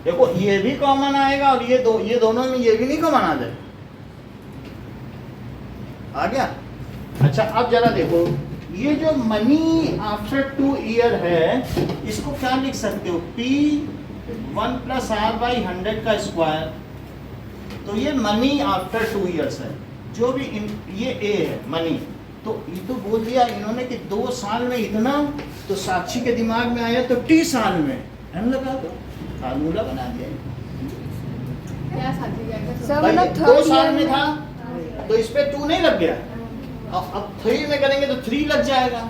[SPEAKER 1] देखो ये भी कॉमन आएगा और ये दोनों में ये भी नहीं कॉमन आ जाए, आ गया। अच्छा अब जरा देखो ये जो मनी आफ्टर 2 ईयर है, इसको क्या लिख सकते हो? P1 प्लस R/100 का स्क्वायर, तो ये मनी आफ्टर 2 ईयर्स है, जो भी ये A है मनी, तो ये तो बोल दिया इन्होंने कि 2 साल में इतना, तो साक्षी के दिमाग में आया तो T साल में एम लगा दो, फार्मूला बना दिया।
[SPEAKER 4] क्या साथी जाएगा?
[SPEAKER 2] सब
[SPEAKER 1] भाई
[SPEAKER 2] ना
[SPEAKER 1] 2
[SPEAKER 2] थर्ड
[SPEAKER 1] साल
[SPEAKER 2] ईयर
[SPEAKER 1] में था तो इस पे 2 नहीं लग गया, अब 3 में करेंगे तो 3 लग जाएगा,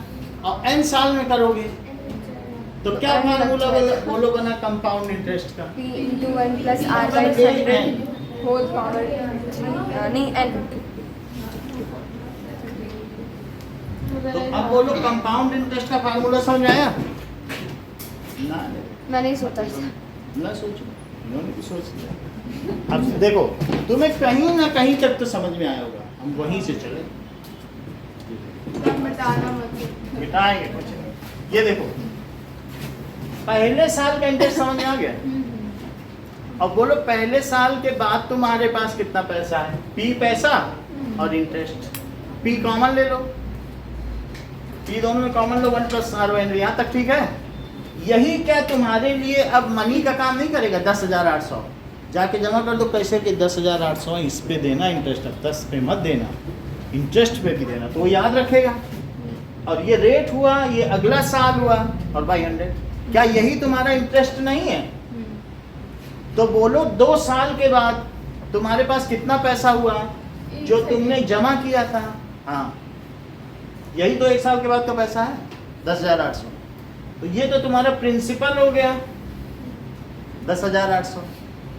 [SPEAKER 1] और n साल में करोगे तो क्या फार्मूला बोलो बना कंपाउंड इंटरेस्ट का?
[SPEAKER 2] P into 1 plus R/100 whole power 3 नहीं n।
[SPEAKER 1] तो अब बोलो कंपाउंड इंटरेस्ट का फार्मूला समझ आया? ना
[SPEAKER 2] मैं नहीं सोचा था।
[SPEAKER 1] ना सोचो, इन्होंने भी सोच लिया। अब देखो तुम्हें कहीं ना कहीं तक तो समझ में आया होगा, हम वहीं से चले,
[SPEAKER 4] बताना मत।
[SPEAKER 1] मिटाएंगे कुछ नहीं। ये देखो पहले साल का इंटरेस्ट समझ में आ गया। अब बोलो पहले साल के बाद तुम्हारे पास कितना पैसा है? P पैसा और इंटरेस्ट, P कॉमन ले लो, P दोनों में कॉमन लो, 1 प्लस R/100, यहाँ तक ठीक है। यही क्या तुम्हारे लिए अब मनी का काम नहीं करेगा? 10,800 जाके जमा कर दो, कैसे कि 10,800 इस पे देना इंटरेस्ट, अब 10 पे मत देना, इंटरेस्ट पे भी देना, तो वो याद रखेगा। और ये रेट हुआ, ये अगला साल हुआ, और बाई 100, क्या यही तुम्हारा इंटरेस्ट नहीं है? तो बोलो 2 साल के बाद तुम्हारे पास कितना पैसा हुआ जो तुमने जमा किया था? हाँ यही तो 1 साल के बाद का पैसा है 10,800, तो ये तो तुम्हारा प्रिंसिपल हो गया 10,800,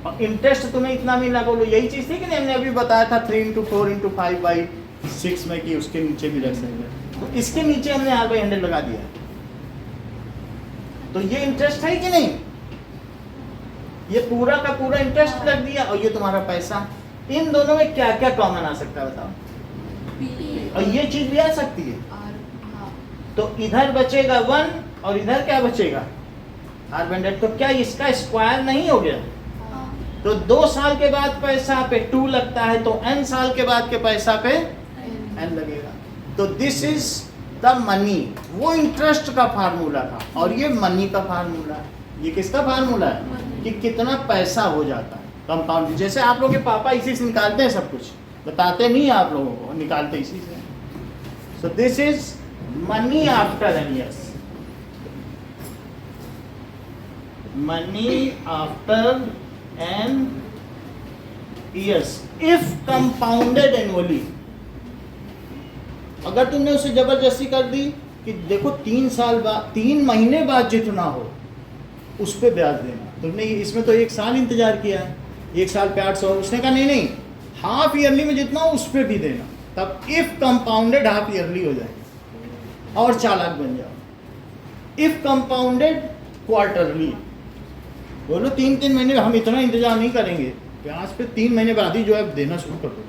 [SPEAKER 1] और इंटरेस्ट तुम्हें इतना मिला। बोलो यही चीज थी कि नहीं, हमने अभी बताया था 3 इंटू 4 इंटू 5/6 में कि उसके नीचे भी रख सकते, तो इसके नीचे हमने R/100 लगा दिया, तो ये इंटरेस्ट है कि नहीं? ये पूरा का पूरा इंटरेस्ट लग दिया, और ये तुम्हारा पैसा। इन दोनों में क्या क्या कॉमन आ सकता है बताओ? और ये चीज भी आ सकती है, तो इधर बचेगा 1 और इधर क्या बचेगा? R/100, तो क्या इसका स्क्वायर नहीं हो गया? तो 2 साल के बाद पैसा पे 2 लगता है, तो n साल के बाद के पैसा पे n लगेगा। तो दिस इज द मनी, वो इंटरेस्ट का फार्मूला था, और ये मनी का फार्मूला है। ये किसका फार्मूला है? कि कितना पैसा हो जाता है कंपाउंड। जैसे आप लोग के पापा इसी से निकालते हैं, सब कुछ बताते नहीं आप लोगों को, निकालते इसी से। So this is money after n years। money after n years if compounded annually. अगर तुमने उसे जबरदस्ती कर दी कि देखो 3 साल बाद 3 महीने बाद जितना हो उस पे ब्याज देना, तुमने इसमें तो 1 साल इंतजार किया है, 1 साल पे 800, उसने कहा नहीं नहीं हाफ ईयरली में जितना हो उस पे भी देना, तब इफ कंपाउंडेड हाफ ईयरली हो जाएगा और चालाक बन जाओ। इफ कंपाउंडेड क्वार्टरली, बोलो 3-3 महीने हम इतना इंतजार नहीं करेंगे, ब्याज पे 3 महीने बाद ही जो है देना शुरू कर दो।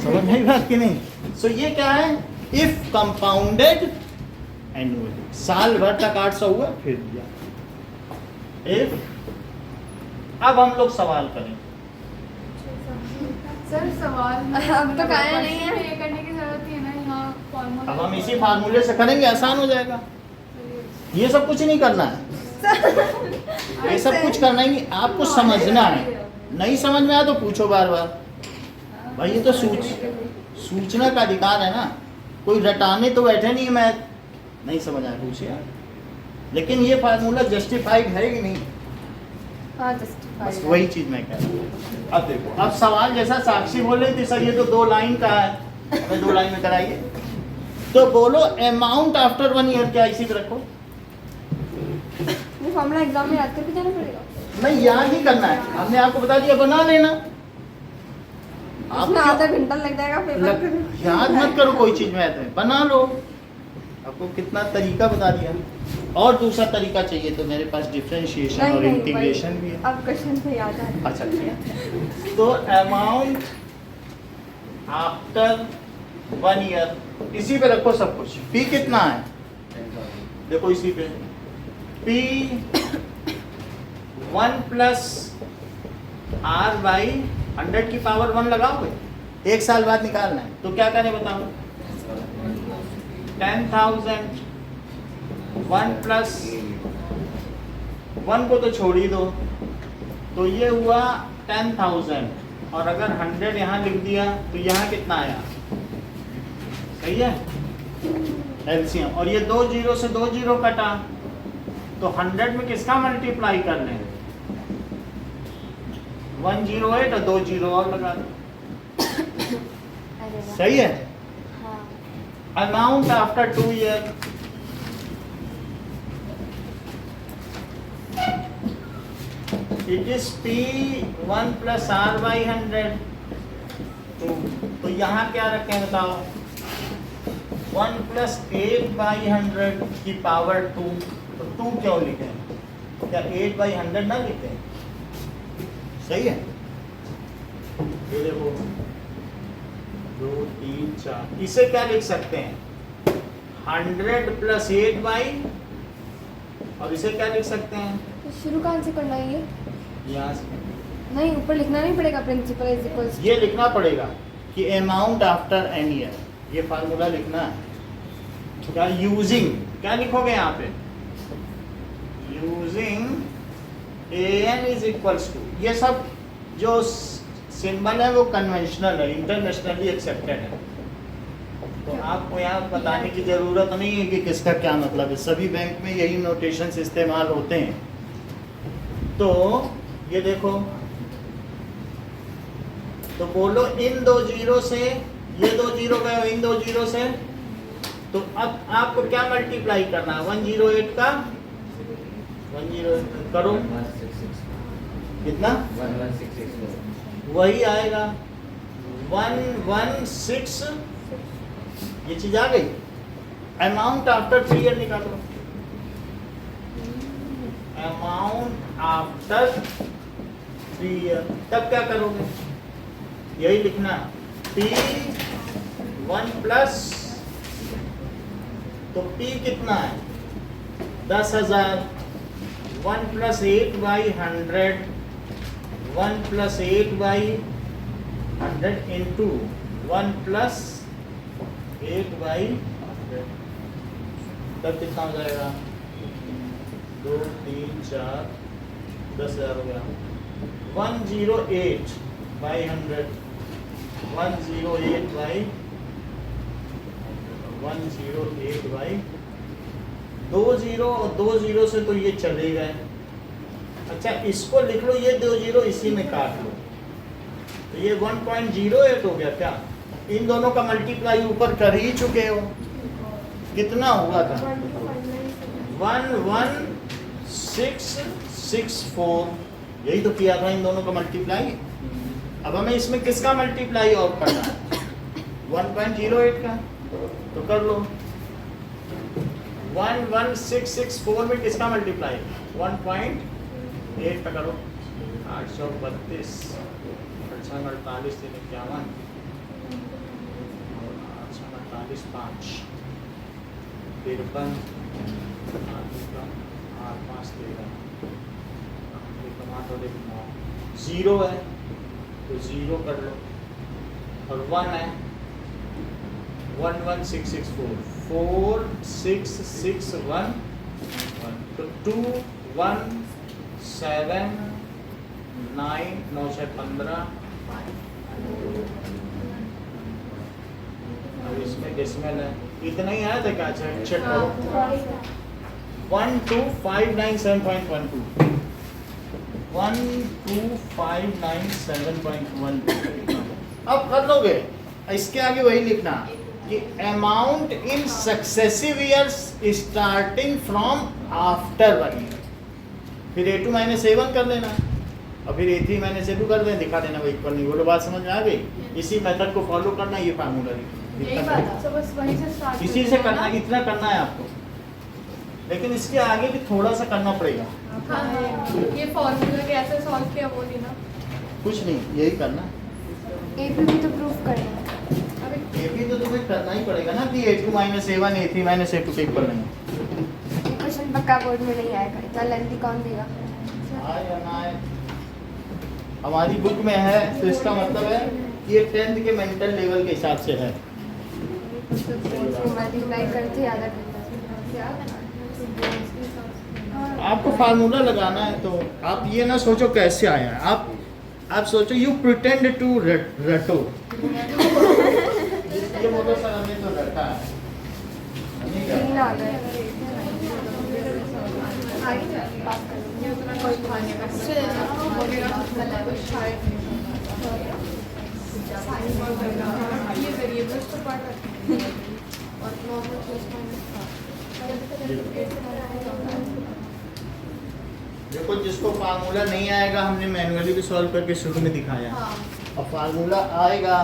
[SPEAKER 1] समझ में आई बात कि नहीं? सो ये क्या है? इफ कंपाउंडेड एनुअली, साल भर तक 800 हुआ फिर दिया। इफ, अब हम लोग सवाल करें।
[SPEAKER 4] सर सवाल
[SPEAKER 2] अब तो काया नहीं है।
[SPEAKER 4] ये करने की जरूरत ही है ना यहाँ फॉर्मूला।
[SPEAKER 1] अब हम इसी फार्मूले से करेंगे, आसान हो जाएगा। ये सब कुछ नहीं करना है, ये सब कुछ करना ही नहीं, आपको समझना है। नहीं समझ में आया तो पूछो बार बार। भाई ये तो सूचना का अधिकार है ना, कोई रटाने तो बैठे नहीं, मैं नहीं समझ आया पूछिए। लेकिन ये फार्मूला जस्टिफाइड है कि नहीं?
[SPEAKER 2] हाँ
[SPEAKER 1] बस
[SPEAKER 2] जस्टिफाइड।
[SPEAKER 1] वही चीज मैं कह रहा हूँ। अब देखो, अब सवाल जैसा साक्षी बोल रही थी सर ये तो 2 लाइन का है, हमें 2 लाइन में कराइए। तो बोलो अमाउंट आफ्टर 1 ईयर, क्या इसी पे रखो।
[SPEAKER 2] ये फॉर्मूला एग्जाम में याद करके जाना पड़ेगा।
[SPEAKER 1] नहीं याद नहीं करना है, हमने आपको बता दिया, बना लेना। आप
[SPEAKER 2] उसमें आधा घंटा लग जाएगा पेपर
[SPEAKER 1] याद मत करो कोई चीज में आते हैं, बना लो। आपको कितना तरीका बता दिया, और दूसरा तरीका चाहिए तो मेरे पास डिफरेंशिएशन और इंटीग्रेशन भी है।
[SPEAKER 2] अब क्वेश्चन पे याद है।
[SPEAKER 1] अच्छा ठीक है। तो अमाउंट आफ्टर 1 ईयर, इसी पे रखो सब कुछ। पी कितना है देखो इसी पे, पी 1 प्लस आर बाई 100 की पावर 1 लगाओगे, 1 साल बाद निकालना है तो क्या करें बताओ। 10,000 1 प्लस 1 को तो छोड़ ही दो, तो ये हुआ 10,000, और अगर 100 यहाँ लिख दिया तो यहाँ कितना आया? सही है, एलसीएम। और ये 2 जीरो से 2 जीरो कटा, तो 100 में किसका मल्टीप्लाई कर लें? 108 और 2 जीरो और लगा दो।
[SPEAKER 2] अरे वाह।
[SPEAKER 1] सही है।
[SPEAKER 2] हाँ।
[SPEAKER 1] Amount after 2 year, it is P1 plus R by 100। तो यहाँ क्या रखें बताओ? 1 प्लस 8 बाई 100 की पावर 2। तो 2 क्यों लिखे? क्या 8 बाई 100 ना लिखे? सही है। ये देखो 2 3 4, इसे क्या लिख सकते हैं? 100 प्लस 8 बाई, और इसे क्या लिख सकते हैं?
[SPEAKER 2] तो शुरू कहाँ से करना है ये?
[SPEAKER 1] यहाँ से
[SPEAKER 2] नहीं, ऊपर लिखना नहीं पड़ेगा। प्रिंसिपल इज इक्वल्स
[SPEAKER 1] ये लिखना पड़ेगा कि अमाउंट आफ्टर एन ईयर, ये फार्मूला लिखना है। क्या यूजिंग, क्या लिखोगे यहाँ पे? Using N is equals to, ये सब जो सिंबल है वो कन्वेंशनल है, इंटरनेशनली एक्सेप्टेड है, तो आपको यहाँ बताने की जरूरत नहीं है कि किसका क्या मतलब है। सभी बैंक में यही नोटेशंस इस्तेमाल होते हैं। तो ये देखो, तो बोलो इन 2 जीरो से ये 2 जीरो गए, इन 2 जीरो से, तो अब आपको क्या मल्टीप्लाई करना है? 108 का 108 करो, कितना?
[SPEAKER 5] 1166
[SPEAKER 1] वही आएगा 116। ये चीज आ गई। अमाउंट आफ्टर 3 ईयर निकालो, अमाउंट आफ्टर 3 ईयर, तब क्या करोगे? यही लिखना, P1 प्लस, तो P कितना है? 10,000, 1 plus 8 by 100, 1 plus 8 by 100 into 1 plus 8 by 100, तब कितना हो जाएगा? 2 3 4 10,000 हो गया। 108 बाई 100, 108 बाई 108 बाई 2 0 और 2 0 से तो ये चले गए। अच्छा इसको लिख लो, ये 2 0 इसी में काट लो, तो ये 1.08 हो गया क्या? इन दोनों का मल्टीप्लाई ऊपर कर ही चुके हो, कितना हुआ था? 11664, यही तो किया था इन दोनों का मल्टीप्लाई। अब हमें इसमें किसका मल्टीप्लाई और करना है? 1.08 का, तो कर लो। 11664 में किसका मल्टीप्लाई? 1.8 का करो। 832 48 3 51 848 5 53 8 5 13 0 है तो 0 कर लो, और 1 है 11664 4661 तो 2 1 7 9 9 से 15। अब इसमें डेसिमल है, इतना ही आया था क्या? चेक करो। 12597.12 12597.12। अब कर लोगे, इसके आगे वही लिखना कि amount in successive years starting from after 1 year. फिर A2 - A1 कर लेना, और फिर A3 - A2 कर देना, दिखा देना वो इक्वल नहीं। वो तो बात समझ में आ गई। इसी मेथड को फॉलो करना, ये फार्मूला
[SPEAKER 4] यही बात है, तो बस वहीं से स्टार्ट
[SPEAKER 1] इसी से करना, इतना करना है आपको, लेकिन इसके आगे भी थोड़ा सा करना पड़ेगा।
[SPEAKER 4] हाँ, ये फॉर्मूला कैसे सॉल्व किया वो नहीं ना।
[SPEAKER 1] कुछ नहीं, यही करना।
[SPEAKER 2] AP भी तो प्रूफ करना है।
[SPEAKER 4] अबे
[SPEAKER 1] ये भी तो तुम्हें करना ही पड़ेगा ना कि A2 - A1 A3 - A2 के इक्वल नहीं है।
[SPEAKER 2] ये क्वेश्चन पक्का बोर्ड में नहीं आएगा, इतना लेंथी कौन देगा?
[SPEAKER 1] आए या ना आए, हमारी बुक में है, तो इसका मतलब है ये 10th के मेंटल लेवल के हिसाब से है।
[SPEAKER 2] मल्टीप्लाई करके याद रखना।
[SPEAKER 1] आपको फार्मूला लगाना है, तो आप ये ना सोचो कैसे आया है, आप सोचो यू प्रिटेंड टू रटो। ये बोलो सर हमने तो रटा है, नहीं रटा।
[SPEAKER 2] 3 आ गए। बात करो।
[SPEAKER 4] ये उतना कोई खाने का ये वेरिएबल्स तो पढ़ रखे हैं और नॉर्मल प्लस माइनस
[SPEAKER 1] देखो जिसको फार्मूला नहीं आएगा, हमने मैन्युअली भी सॉल्व करके शुरू में दिखाया, और फार्मूला आएगा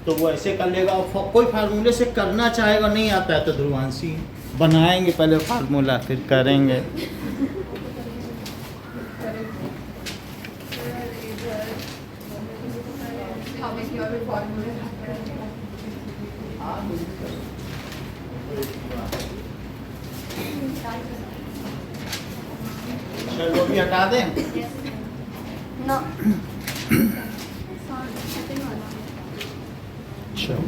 [SPEAKER 1] तो वो ऐसे कर लेगा, और कोई फार्मूले से करना चाहेगा, नहीं आता है तो ध्रुवांशी बनाएंगे पहले फार्मूला फिर करेंगे। चलो भी हटा दें।
[SPEAKER 2] ना
[SPEAKER 1] चलो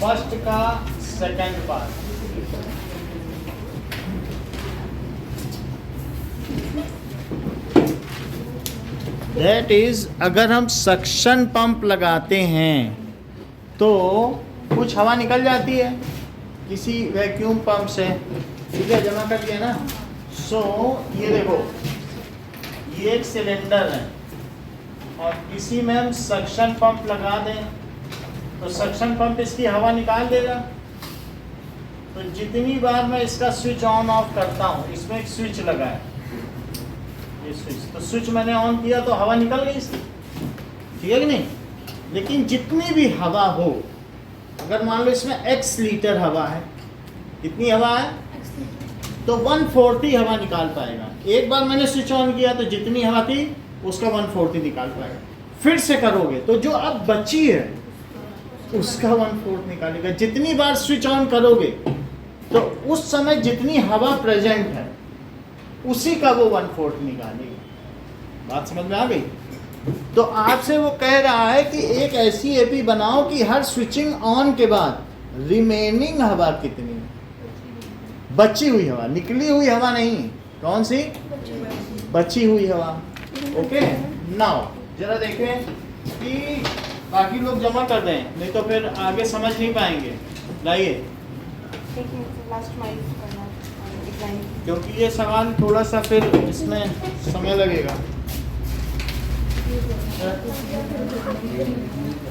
[SPEAKER 1] फर्स्ट का सेकंड पार्ट, दैट इज अगर हम सक्शन पंप लगाते हैं तो कुछ हवा निकल जाती है किसी वैक्यूम पंप से, ठीक है, जमा कर दिया ना। सो ये देखो, ये एक सिलेंडर है और इसी में हम सक्शन पंप लगा दें तो सक्शन पंप इसकी हवा निकाल देगा। तो जितनी बार मैं इसका स्विच ऑन ऑफ करता हूँ, इसमें एक स्विच लगा है, ये स्विच, तो स्विच मैंने ऑन किया तो हवा निकल गई इसकी, ठीक है कि नहीं। लेकिन जितनी भी हवा हो, अगर मान लो इसमें x लीटर हवा है, कितनी हवा है, तो 140 हवा निकाल पाएगा। एक बार मैंने स्विच ऑन किया तो जितनी हवा थी उसका 140 निकाल पाएगा। फिर से करोगे तो जो अब बची है उसका 1/4 निकालेगा। जितनी बार स्विच ऑन करोगे तो उस समय जितनी हवा प्रेजेंट है उसी का वो 1/4 निकालेगा। बात समझ में आ गई। तो आपसे वो कह रहा है कि एक ऐसी एपी बनाओ कि हर स्विचिंग ऑन के बाद रिमेनिंग हवा कितनी है, बची हुई हवा, निकली हुई हवा नहीं, कौन सी, बची हुई हवा। ओके, नाउ जरा देखें कि बाकी लोग जमा कर दें, नहीं तो फिर आगे समझ नहीं पाएंगे। लाइए,
[SPEAKER 2] एक मिनट लास्ट माइल करना एग्जाम।
[SPEAKER 1] क्योंकि ये सवाल थोड़ा सा फिर इसमें समय लगेगा।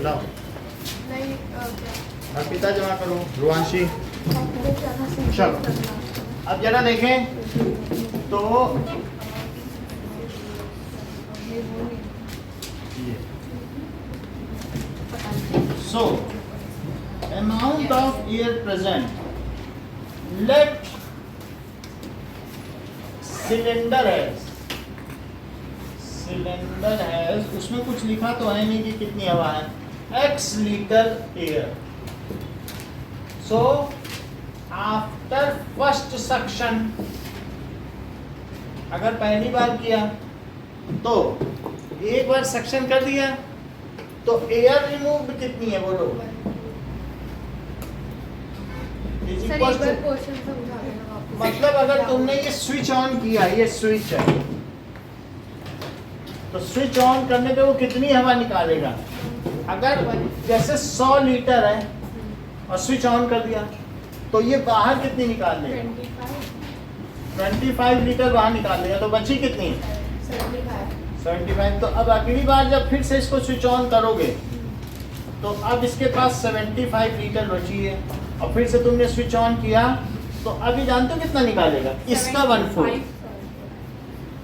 [SPEAKER 1] लाओ,
[SPEAKER 4] नहीं क्या
[SPEAKER 1] अर्पिता जमा करो, रुआंशी। चलो, अब जरा देखें तो so amount of air present, let cylinder has उसमें कुछ लिखा तो है नहीं कि कितनी हवा है, x litre air. so after first suction, अगर पहली बार किया तो एक बार सक्शन कर दिया तो एयर रिमूव कितनी है बोलो? Is
[SPEAKER 4] सर
[SPEAKER 1] equals
[SPEAKER 4] एक बार
[SPEAKER 1] to-
[SPEAKER 4] क्वेश्चन समझा देना वापस।
[SPEAKER 1] मतलब अगर तुमने ये स्विच ऑन किया, ये स्विच है, तो स्विच ऑन करने पे वो कितनी हवा निकालेगा? अगर जैसे 100 लीटर है और स्विच ऑन कर दिया तो ये बाहर कितनी निकाल लेगा? 25 लीटर बाहर निकाल लेगा, तो बची कितनी? 75। तो अब अगली बार जब फिर से इसको स्विच ऑन करोगे तो अब इसके पास 75 लीटर बची है, और फिर से तुमने स्विच ऑन किया तो अभी जानते हो कितना निकालेगा? इसका 1/4।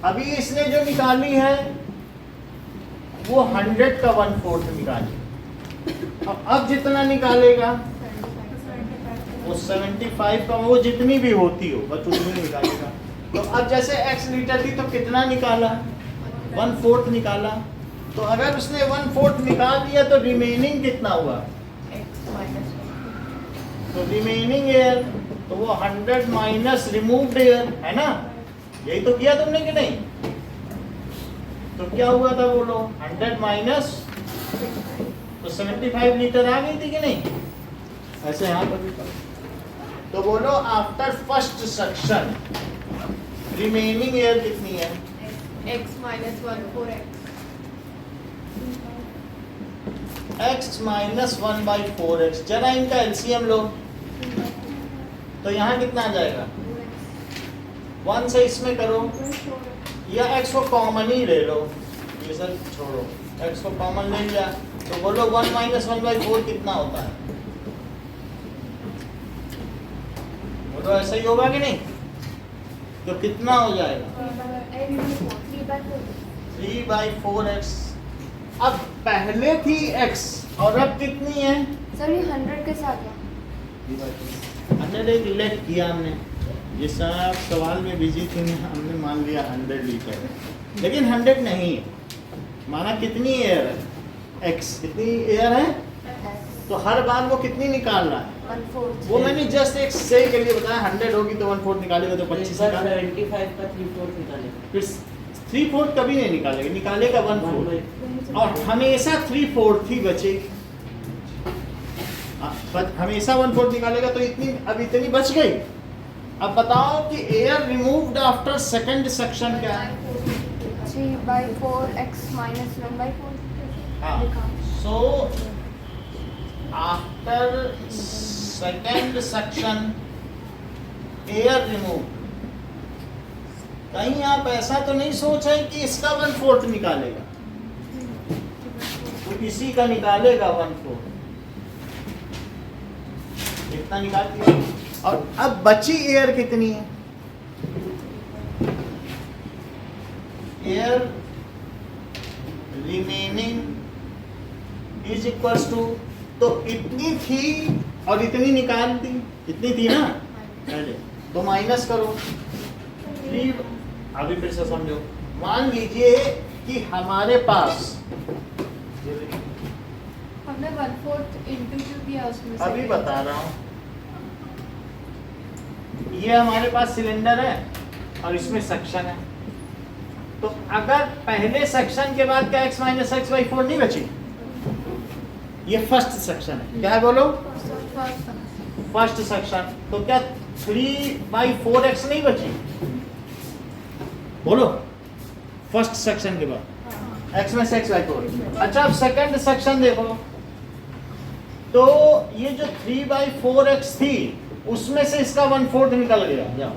[SPEAKER 1] अभी इसने जो निकाली है वो 100 का 1/4 निकाली, और अब जितना निकालेगा वो 75 का, वो जितनी भी होती हो बस उतनी निकालेगा। तो अब जैसे x लीटर थी तो कितना निकाला? 1/4 निकाला। तो अगर उसने 1/4 निकाल दिया तो रिमेनिंग कितना हुआ? तो रिमेनिंग एयर, तो वो 100 माइनस रिमूव्ड एयर है ना, यही तो किया तुमने कि नहीं? तो क्या हुआ था बोलो? 100 माइनस, तो 75 लीटर आ गई थी कि नहीं? ऐसे यहाँ पर भी करो। तो बोलो after first suction remaining air कितनी है?
[SPEAKER 4] x minus 1 4x
[SPEAKER 1] x minus 1/4x। जरा इनका एलसीएम लो, तो यहाँ कितना आ जाएगा? 1 से इसमें करो, या x को कॉमन ही ले लो, ये सब छोड़ो, x को कॉमन ले लिया तो बोलो 1 माइनस 1/4 कितना होता है? बोलो ऐसा ही होगा कि नहीं? तो कितना हो जाएगा? 3/4x। अब पहले थी x और अब कितनी है?
[SPEAKER 2] सर ये 100 के साथ है।
[SPEAKER 1] 100 एक लेट किया हमने, जिस समय आप सवाल में बिजी थे हमने मान लिया 100 लीटर, लेकिन 100 नहीं है। माना कितनी एयर है? x कितनी एयर है, तो हर बार वो कितनी निकाल रहा है?
[SPEAKER 2] 1/4।
[SPEAKER 1] वो मैंने जस्ट एक से के लिए बताया, 100 होगी तो 1/4 निकालेगा तो 25 निकालेगा,
[SPEAKER 5] 75 का 3/4 निकालेगा।
[SPEAKER 1] फिर 3/4 कभी नहीं निकालेगा, निकालेगा 1/4, और हमेशा 3/4 ही बचेगी। हमेशा 1/4 निकालेगा तो इतनी, अब इतनी बच गई। अब बताओ कि air removed after second suction क्या है?
[SPEAKER 2] 3/4x minus 1/4।
[SPEAKER 1] हाँ, so after second suction air remove, कहीं आप ऐसा तो नहीं सोच रहे कि इसका 1/4 निकालेगा, तो इसी का निकालेगा 1/4, इतना निकाल दिया। और अब बची एयर कितनी है? Air remaining is equals to, तो इतनी थी और इतनी निकाल दी, इतनी थी ना पहले, तो माइनस करो 3। अभी फिर से समझो, मान लीजिए कि हमारे पास,
[SPEAKER 4] हमने 1/4 इंटू क्यों किया उसमें से?
[SPEAKER 1] अभी बता रहा हूँ, ये हमारे पास सिलेंडर है और इसमें सक्शन है, तो अगर पहले सेक्शन के बाद क्या x माइनस x/4 नहीं बची? ये फर्स्ट सेक्शन है, क्या है बोलो? फर्स्ट सेक्शन, तो क्या 3/4x नहीं बची? बोलो, फर्स्ट सेक्शन के बाद x में से x/4। अच्छा अब सेकंड सेक्शन देखो, तो ये जो 3/4x थी उसमें से इसका 1/4 निकल गया, जाओ।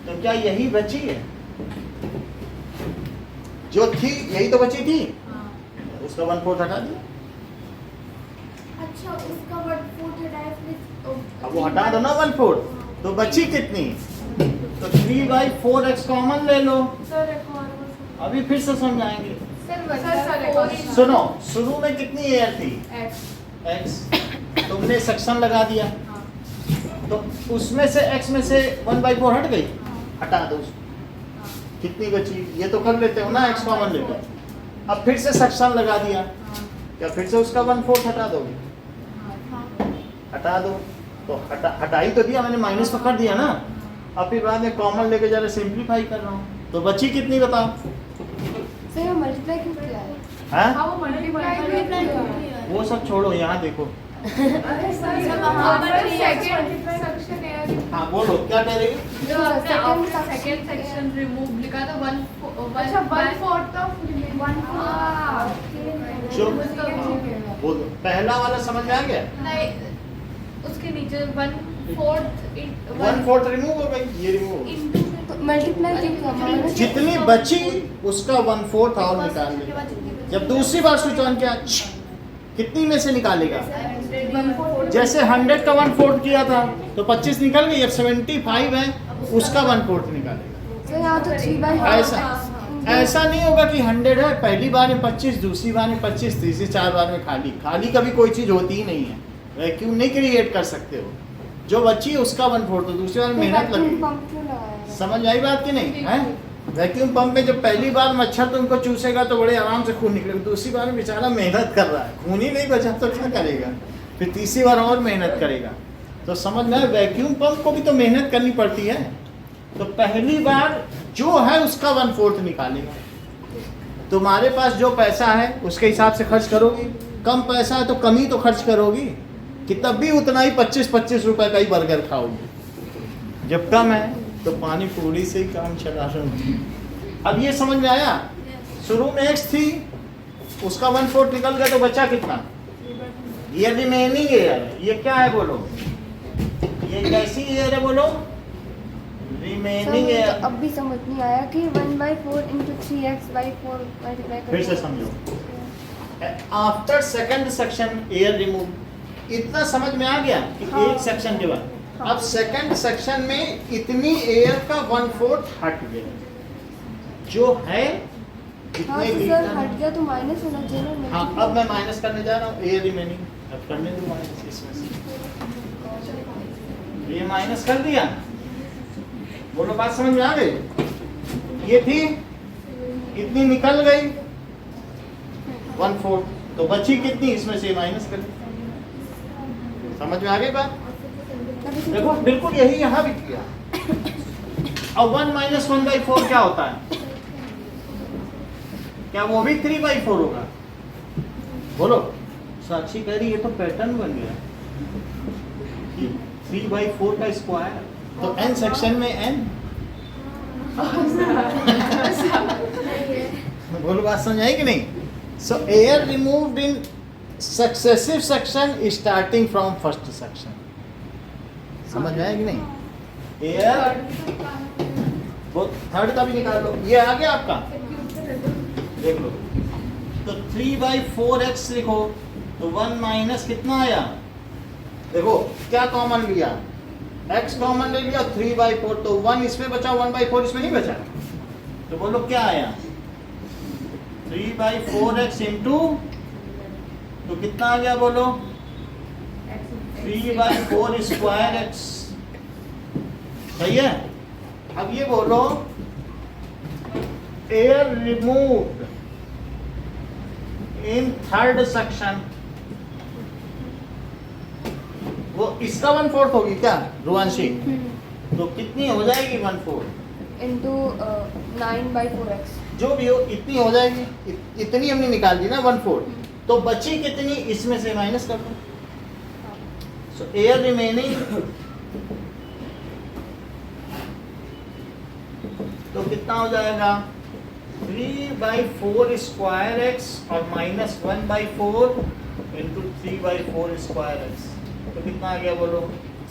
[SPEAKER 1] तो क्या यही बची है जो थी, यही तो बची थी, उसका 1/4 हटा दिया।
[SPEAKER 4] अच्छा उसका 1/4 हटाया फिर
[SPEAKER 1] अब वो हटा दो ना 1/4, तो बची कितनी, तो 3/4x कॉमन ले लो।
[SPEAKER 4] सर एक और वो
[SPEAKER 1] अभी फिर से समझाएंगे।
[SPEAKER 4] सर
[SPEAKER 1] सुनो, शुरू में कितनी एयर थी,
[SPEAKER 4] x
[SPEAKER 1] x, तुमने सेक्शन लगा दिया,
[SPEAKER 4] हाँ
[SPEAKER 1] तो उसमें से x में से 1/4 हट गई,
[SPEAKER 4] हाँ
[SPEAKER 1] हटा दो उसको,
[SPEAKER 4] हाँ
[SPEAKER 1] कितनी बची, ये तो कर लेते हो ना, x कॉमन लेकर। अब फिर से सेक्शन लगा दिया,
[SPEAKER 4] हाँ
[SPEAKER 1] क्या फिर से उसका 1/4 हटा दोगे,
[SPEAKER 4] हाँ
[SPEAKER 1] हटा दो, तो हटा ही तो दिया मैंने, माइनस तो कर दिया ना। अब फिर बाद में कॉमन लेके जरा सिंप्लीफाई कर रहा हूँ, तो बची कितनी बताओ,
[SPEAKER 2] सर ये मल्टीप्लाई क्यों किया है?
[SPEAKER 1] हैं?
[SPEAKER 4] हाँ वो मल्टीप्लाई
[SPEAKER 1] वो सब छोड़ो, यहाँ देखो।
[SPEAKER 4] अरे सर वहाँ पर सेकंड सेक्शन है
[SPEAKER 1] हाँ बोलो, क्या कह रही है?
[SPEAKER 4] जो आपने सेकंड सेक्शन रिमूव लिखा था 1/4 अच्छा 1/4 तो 1/4
[SPEAKER 1] जो वो पहला वाला समझ में आ गया,
[SPEAKER 4] नहीं उसके नीचे 1/4
[SPEAKER 1] 1/4 रिमूव हो गई, ये रिमूव हो गई।
[SPEAKER 2] तो मल्टीप्लाई क्यों किया माइनस?
[SPEAKER 1] जितनी बची उसका 1/4 और निकाल लेगा। जब दूसरी बार स्विच ऑन किया, कितनी में से निकालेगा, जैसे 100 का 1/4 किया था तो 25 निकल गई, अब 75 है उसका 1/4 निकालेगा।
[SPEAKER 2] सर यहाँ तो 3/4
[SPEAKER 1] ऐसा नहीं होगा कि 100 है, पहली बार में 25, दूसरी बार में 25, तीसरी 4 बार में खाली कभी कोई चीज़ होती ही नहीं है, वैक्यूम नहीं क्रिएट कर सकते हो। जो बची है उसका 1/4, तो दूसरी बार में मेहनत लगेगी।
[SPEAKER 2] पंप क्यों लगाया है?
[SPEAKER 1] समझ आई बात कि नहीं है? वैक्यूम पंप में जब पहली बार मच्छर तुमको चूसेगा तो बड़े आराम से खून निकलेगा, दूसरी बार में बेचारा मेहनत कर रहा है, खून ही नहीं बचा तो क्या करेगा, फिर तीसरी बार और मेहनत करेगा। तो समझ में, वैक्यूम पंप को भी तो मेहनत करनी पड़ती है। तो पहली बार जो है उसका 1/4 निकालेगा। तुम्हारे पास जो पैसा है उसके हिसाब से खर्च करोगी, कम पैसा है तो कम ही तो खर्च करोगी, कि तब भी उतना ही 25-25 रुपए का ही बर्गर खाओगी। जब कम है तो पानी पूरी से ही काम चला रहे हो। अब ये समझ में आया, शुरू में x थी उसका 1/4 निकल गया तो बचा कितना, ये रिमेनिंग एयर, ये क्या है बोलो, ये कैसी एयर है बोलो,
[SPEAKER 2] सर
[SPEAKER 1] रिमेनिंग
[SPEAKER 2] मुझे
[SPEAKER 1] एयर।
[SPEAKER 2] तो अब भी समझ नहीं आया कि 1/4 × 3x/4 मल्टीप्लाई
[SPEAKER 1] फिर से समझो, after second section air remove, इतना समझ में आ गया कि
[SPEAKER 2] हाँ।
[SPEAKER 1] एक सेक्शन के बाद
[SPEAKER 2] हाँ।
[SPEAKER 1] अब सेकंड सेक्शन में इतनी एयर का 1/4 हट गया, जो है
[SPEAKER 2] हाँ
[SPEAKER 1] जितने
[SPEAKER 2] तो सर
[SPEAKER 1] लीटर
[SPEAKER 2] हट गया तो माइनस होना चाहिए ना।
[SPEAKER 1] हाँ अब मैं माइनस करने जा रहा हूँ, एयर रिमेनिंग, अब करने दो माइनस इसमें से, ये माइनस कर दिया, बोलो बात समझ में आ गई। ये थी इतनी निकल गई 1/4, तो बची कितनी, इसमें से माइनस कर, समझ में आ गई बात। देखो बिल्कुल यही यहाँ भी किया। अब 1 - 1/4 क्या होता है, क्या वो भी 3/4 होगा, बोलो। साक्षी कह रही ये तो पैटर्न बन गया, 3/4 का स्क्वायर, तो n सेक्शन में n, बोलो बात समझ आई कि नहीं। सो air removed in successive section starting from first section, समझ में आया कि नहीं। एयर वो थर्ड का भी निकाल लो, ये आ गया आपका, देख लो। तो 3/4x लिखो तो 1 माइनस कितना आया, देखो क्या कॉमन लिया, x कॉमन ले लिया, 3/4, तो 1 इसमें बचा, 1/4 इसमें नहीं बचा, तो बोलो क्या आया, 3/4x इंटू, तो कितना आ गया बोलो, 3/4 स्क्वायर x, सही है। अब ये बोलो air removed in third section, वो इसका 1/4 होगी क्या रुआंशी, तो कितनी हो जाएगी 1/4
[SPEAKER 2] into 9/4x।
[SPEAKER 1] जो भी हो इतनी हो जाएगी, इतनी हमने निकाल दी ना 1/4, तो बची कितनी, इसमें से माइनस कर दो। सो एयर रिमेनिंग, तो कितना हो जाएगा 3/4 स्क्वायर x और -1/4 इंटू 3/4 स्क्वायर एक्स, तो कितना आ गया बोलो?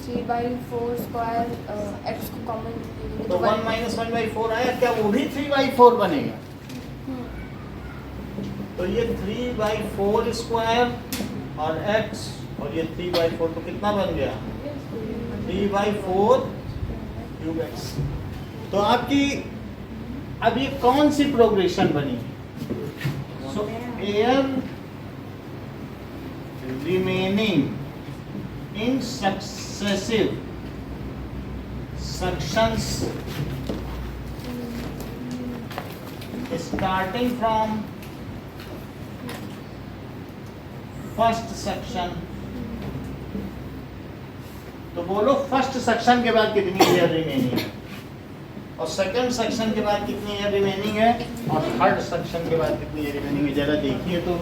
[SPEAKER 2] 3/4 स्क्वायर एक्स को कॉमन
[SPEAKER 1] तो 1 माइनस 1/4 आया, क्या वो भी 3/4 बनेगा? तो ये 3/4 स्क्वायर और एक्स और ये 3/4, तो कितना बन गया? 3/4 क्यूब एक्स। तो आपकी अब ये कौन सी प्रोग्रेशन बनी? सो air remaining in successive sections starting from first section, तो बोलो फर्स्ट सेक्शन के बाद कितनी एयर रिमेनिंग है, और सेकंड सेक्शन के बाद कितनी एयर रिमेनिंग है, और थर्ड सेक्शन के बाद कितनी एयर रिमेनिंग है? जरा देखिए तो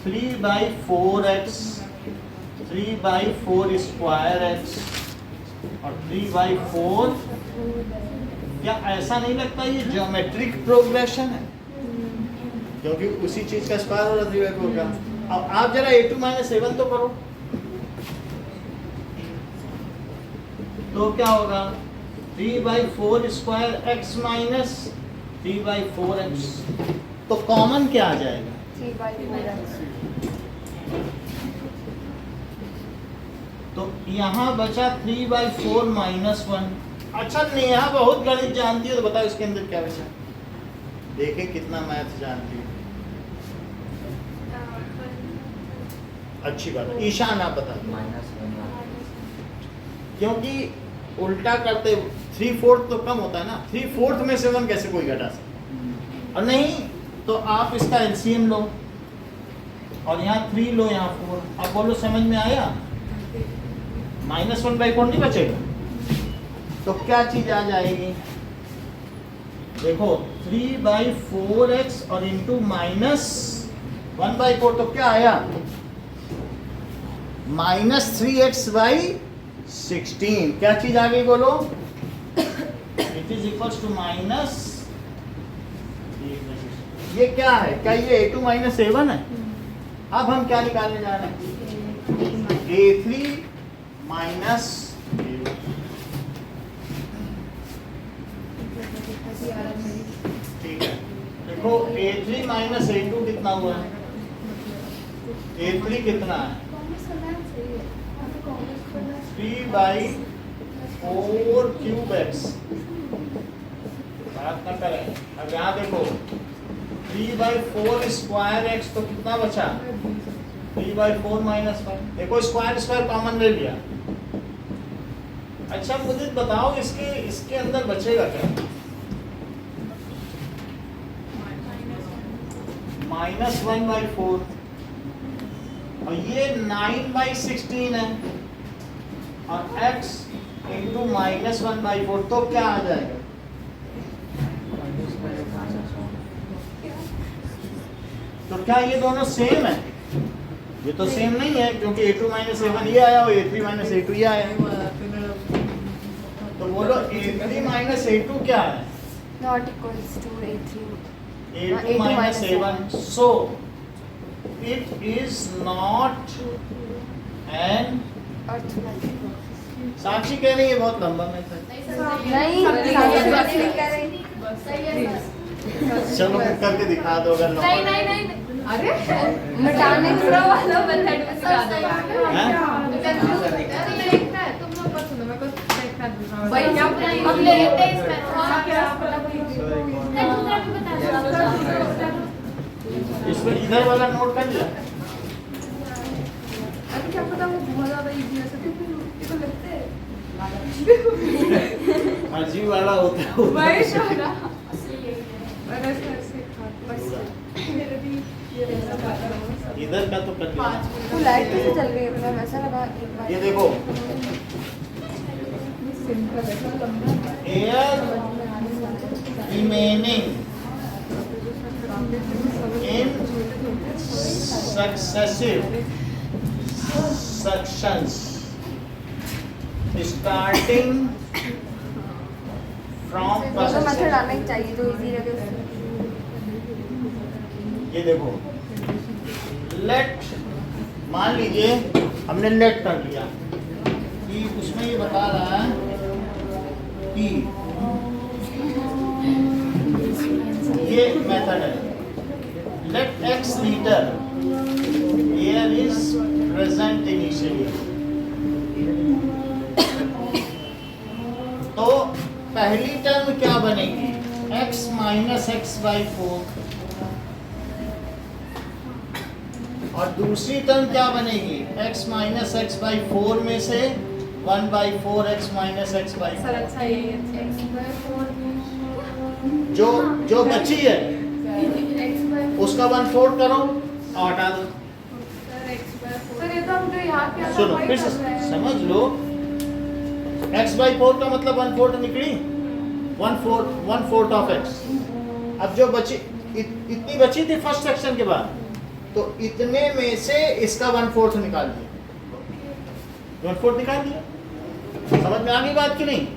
[SPEAKER 1] 3/4x 3/4 स्क्वायर एक्स और 3/4, क्या ऐसा नहीं लगता ये ज्योमेट्रिक प्रोग्रेशन है? क्योंकि उसी चीज का स्क्वायर हो रहा 3/4 का। अब आप जरा a2 - a1 तो करो, तो क्या होगा? 3/4 स्क्वायर एक्स माइनस 3/4x, तो कॉमन क्या आ जाएगा?
[SPEAKER 2] 3/4x।
[SPEAKER 1] तो यहाँ बचा 3/4 -1। अच्छा नेहा बहुत गणित जानती है, तो बताओ इसके अंदर क्या बचा? देखे कितना मैथ जानती है। अच्छी बात है, ईशान आप बता दो। क्योंकि उल्टा करते 3/4 तो कम होता है ना, 3/4 में से 1 कैसे कोई घटा सकता? और नहीं तो आप इसका एलसीएम लो और यहाँ 3 लो, यहाँ 4। अब बोलो समझ में आया? -1/4 नहीं बचेगा, तो क्या चीज आ जाएगी? देखो 3/4x और इंटू -1/4, तो क्या आया? -3x/16। क्या चीज आ गई बोलो? It is equals to minus, ये क्या है? क्या ये a2 - a1 है? अब हम क्या निकालने जा रहे हैं? a3 माइनस ठीक है। देखो a3 माइनस a2 कितना हुआ है? a3 कितना है? 3/4 क्यूब एक्स। बात ना करें। अब यहाँ देखो 3/4 स्क्वायर एक्स, तो कितना बचा? 3/4 -1। देखो स्क्वायर स्क्वायर कॉमन ले लिया। अच्छा मुझे बताओ इसके अंदर बचेगा क्या? -1/4 और ये 9/16 है और x इंटू -1/4, तो क्या आ जाएगा? तो क्या ये दोनों सेम है? ये तो सेम नहीं है, क्योंकि a2 - a1 ये आया और a3 - a2 ये आया। तो बोलो a3 - a2 क्या है?
[SPEAKER 2] Not equals to A3.
[SPEAKER 1] a2 - a1, so it is not an।
[SPEAKER 2] Arithmetic.
[SPEAKER 1] साक्षी कह रही है बहुत लंबा मैथ है।
[SPEAKER 2] नहीं,
[SPEAKER 1] चलो फिर करके दिखा दो अगर लंबा
[SPEAKER 4] नहीं अरे
[SPEAKER 2] मिटाने के लिए
[SPEAKER 4] वाला मेथड सिखा दो।
[SPEAKER 1] हैं?
[SPEAKER 4] देखना है तुम लोग बस सुनो, मेरे को देखना है दूसरा।
[SPEAKER 2] भाई,
[SPEAKER 4] क्या
[SPEAKER 2] अब ले लेते हैं
[SPEAKER 4] इसमें
[SPEAKER 1] इसमें इधर वाला नोट कर लिया।
[SPEAKER 4] अरे क्या पता वो बहुत ज्यादा इजी है, सब तो लगते हैं
[SPEAKER 1] मर्जी वाला होता है
[SPEAKER 4] वही तो ना। मैंने ऐसे बस मेरे भी ये ऐसा बात है।
[SPEAKER 1] इधर का तो कर लिया।
[SPEAKER 2] वो लाइट कैसे चल रही है? अपना वैसा लगा एक बार।
[SPEAKER 1] ये देखो
[SPEAKER 4] सिंपल है, लंबा
[SPEAKER 1] air remaining in successive sections starting from
[SPEAKER 2] तो
[SPEAKER 1] first
[SPEAKER 2] मेथड
[SPEAKER 1] section।
[SPEAKER 2] आना ही चाहिए जो इजी लगे उससे।
[SPEAKER 1] ये देखो लेट, मान लीजिए हमने लेट कर लिया कि उसमें ये बता रहा है कि ये मेथड है, let x litre air is present initially. तो पहली टर्म क्या बनेगी, x माइनस एक्स बाई 4, और दूसरी टर्म क्या बनेगी, x माइनस एक्स बाई 4 में से 1 by 4 x minus x by
[SPEAKER 4] sir अच्छा ये
[SPEAKER 1] जो बची है उसका 1/4 करो और हटा दो।
[SPEAKER 4] सर ये तो हम जो यहाँ क्या
[SPEAKER 1] सुनो फिर से समझ लो, x बाई 4 का मतलब 1/4 निकली, 1/4 ऑफ x। अब जो बची इतनी बची थी फर्स्ट सेक्शन के बाद, तो इतने में से इसका 1/4 निकाल दिया, 1/4 निकाल दिया। समझ में आ गई बात कि नहीं?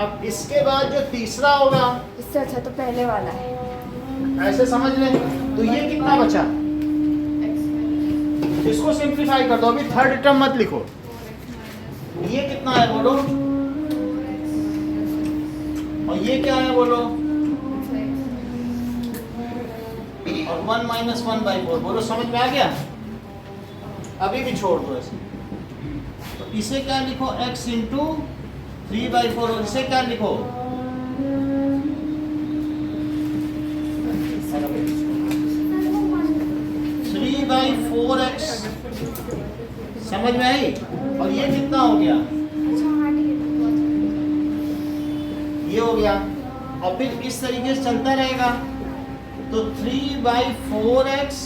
[SPEAKER 1] अब इसके बाद जो तीसरा होगा,
[SPEAKER 2] इससे अच्छा तो पहले वाला है।
[SPEAKER 1] ऐसे समझ लें, तो ये कितना बचा, इसको सिंप्लीफाई कर दो। अभी थर्ड टर्म मत लिखो, ये कितना है बोलो, और ये क्या है बोलो, और 1 माइनस 1 बाई 4 बोलो। समझ में आ गया? अभी भी छोड़ दो ऐसे। तो इसे क्या लिखो, x इंटू 3 बाई 4, और इसे क्या लिखो, थ्री बाई 4x। समझ में आई? और ये कितना हो गया, ये हो गया। और फिर इस तरीके से चलता रहेगा, तो 3 बाई 4x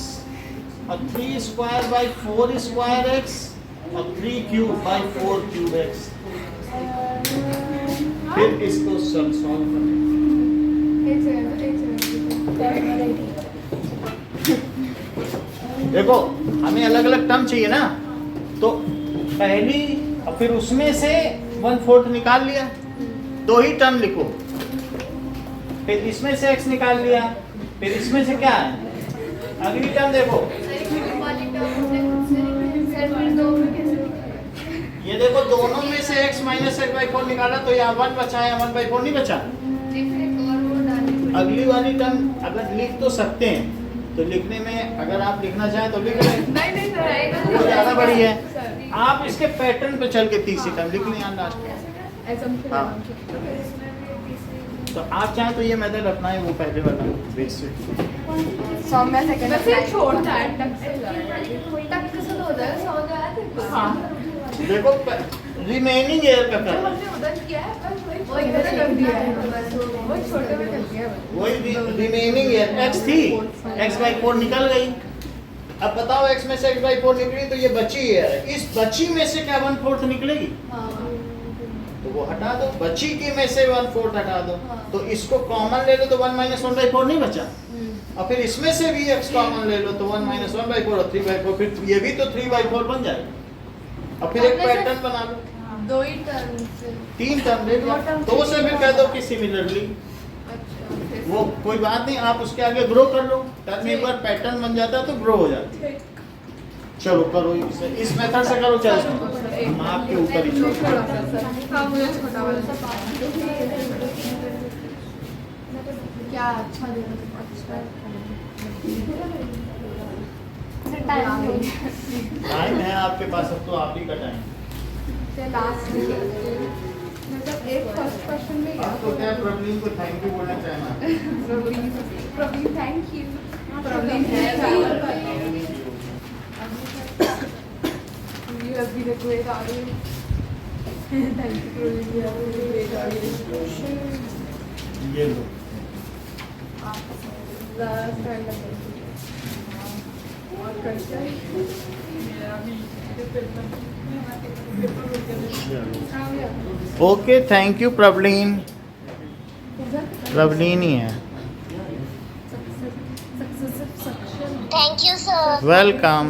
[SPEAKER 1] और 3 स्क्वायर बाई 4 स्क्वायर x और 3 क्यूब बाई 4 क्यूब x। फिर इसको सॉल्व करें। देखो हमें अलग अलग टर्म चाहिए ना, तो पहली और फिर उसमें से 1/4 निकाल लिया, दो ही टर्म लिखो। फिर इसमें से x निकाल लिया, फिर इसमें से क्या है, अगली टर्म देखो, ये देखो दोनों में से x माइनस एक्स बाई 4 निकाला, तो यहाँ 1 बचा है, 1 बाई 4 नहीं बचा। अगली वाली टर्म अगर लिख तो सकते हैं, तो लिखने में अगर आप लिखना चाहें तो लिख लें,
[SPEAKER 4] नहीं
[SPEAKER 1] वो ज़्यादा बड़ी है। आप इसके पैटर्न पे चल के तीसरी टर्म लिख लें यहाँ लास्ट में। हाँ। तो आप चाहें तो ये मेथड अपनाएं, वो पहले वाला बेसिक।
[SPEAKER 2] सौम्या सेकंड
[SPEAKER 4] वैसे छोड़ता है टक कसं होतं सौदा हां
[SPEAKER 1] देखो रिमेनिंग एयर का
[SPEAKER 4] जो
[SPEAKER 1] कर,
[SPEAKER 4] हमने उधर किया है वो इधर कर दिया है, वो छोटे में कर दिया है।
[SPEAKER 1] वही रिमेनिंग एयर x थी, x बाई 4 निकल गई। अब बताओ x में से x बाई 4 निकली, तो ये बची एयर, इस बची में से क्या 1/4 निकलेगी, तो वो हटा दो, बची की में से 1/4 हटा दो। तो इसको कॉमन ले लो तो 1 माइनस 1 बाई 4 नहीं बचा, और फिर इसमें से भी x कॉमन ले लो तो 1 माइनस 1 बाई 4 और 3 बाई 4, फिर ये भी तो 3 बाई 4 बन जाएगा। और फिर एक पैटर्न बना लो,
[SPEAKER 4] दो ही टर्म से
[SPEAKER 1] 3 टर्म ले लो, तो उसे फिर कह दो कि सिमिलरली।
[SPEAKER 4] अच्छा
[SPEAKER 1] वो कोई बात नहीं, आप उसके आगे ग्रो कर लो, टर्म एक बार पैटर्न बन जाता है तो ग्रो हो जाता है। चलो करो इस मेथड से करो, चलो हम आपके ऊपर ही छोड़।
[SPEAKER 4] हाँ मुझे छोटा वाला क्या अच्छा दे अच्छा
[SPEAKER 1] टाइम है आपके पास, अब तो आप ही का टाइम।
[SPEAKER 4] लास्ट मतलब एक फर्स्ट क्वेश्चन में
[SPEAKER 1] आपको क्या प्रवीण को थैंक यू बोलना चाहना,
[SPEAKER 4] Praveen thank you Praveen you have been a great audience. Thank you Praveen, you have been a great audience.
[SPEAKER 1] ये लो
[SPEAKER 4] Last time और कैसा मेरा भी
[SPEAKER 1] okay, thank you Praveen. Praveen ही है।
[SPEAKER 6] Thank you, sir.
[SPEAKER 1] वेलकम।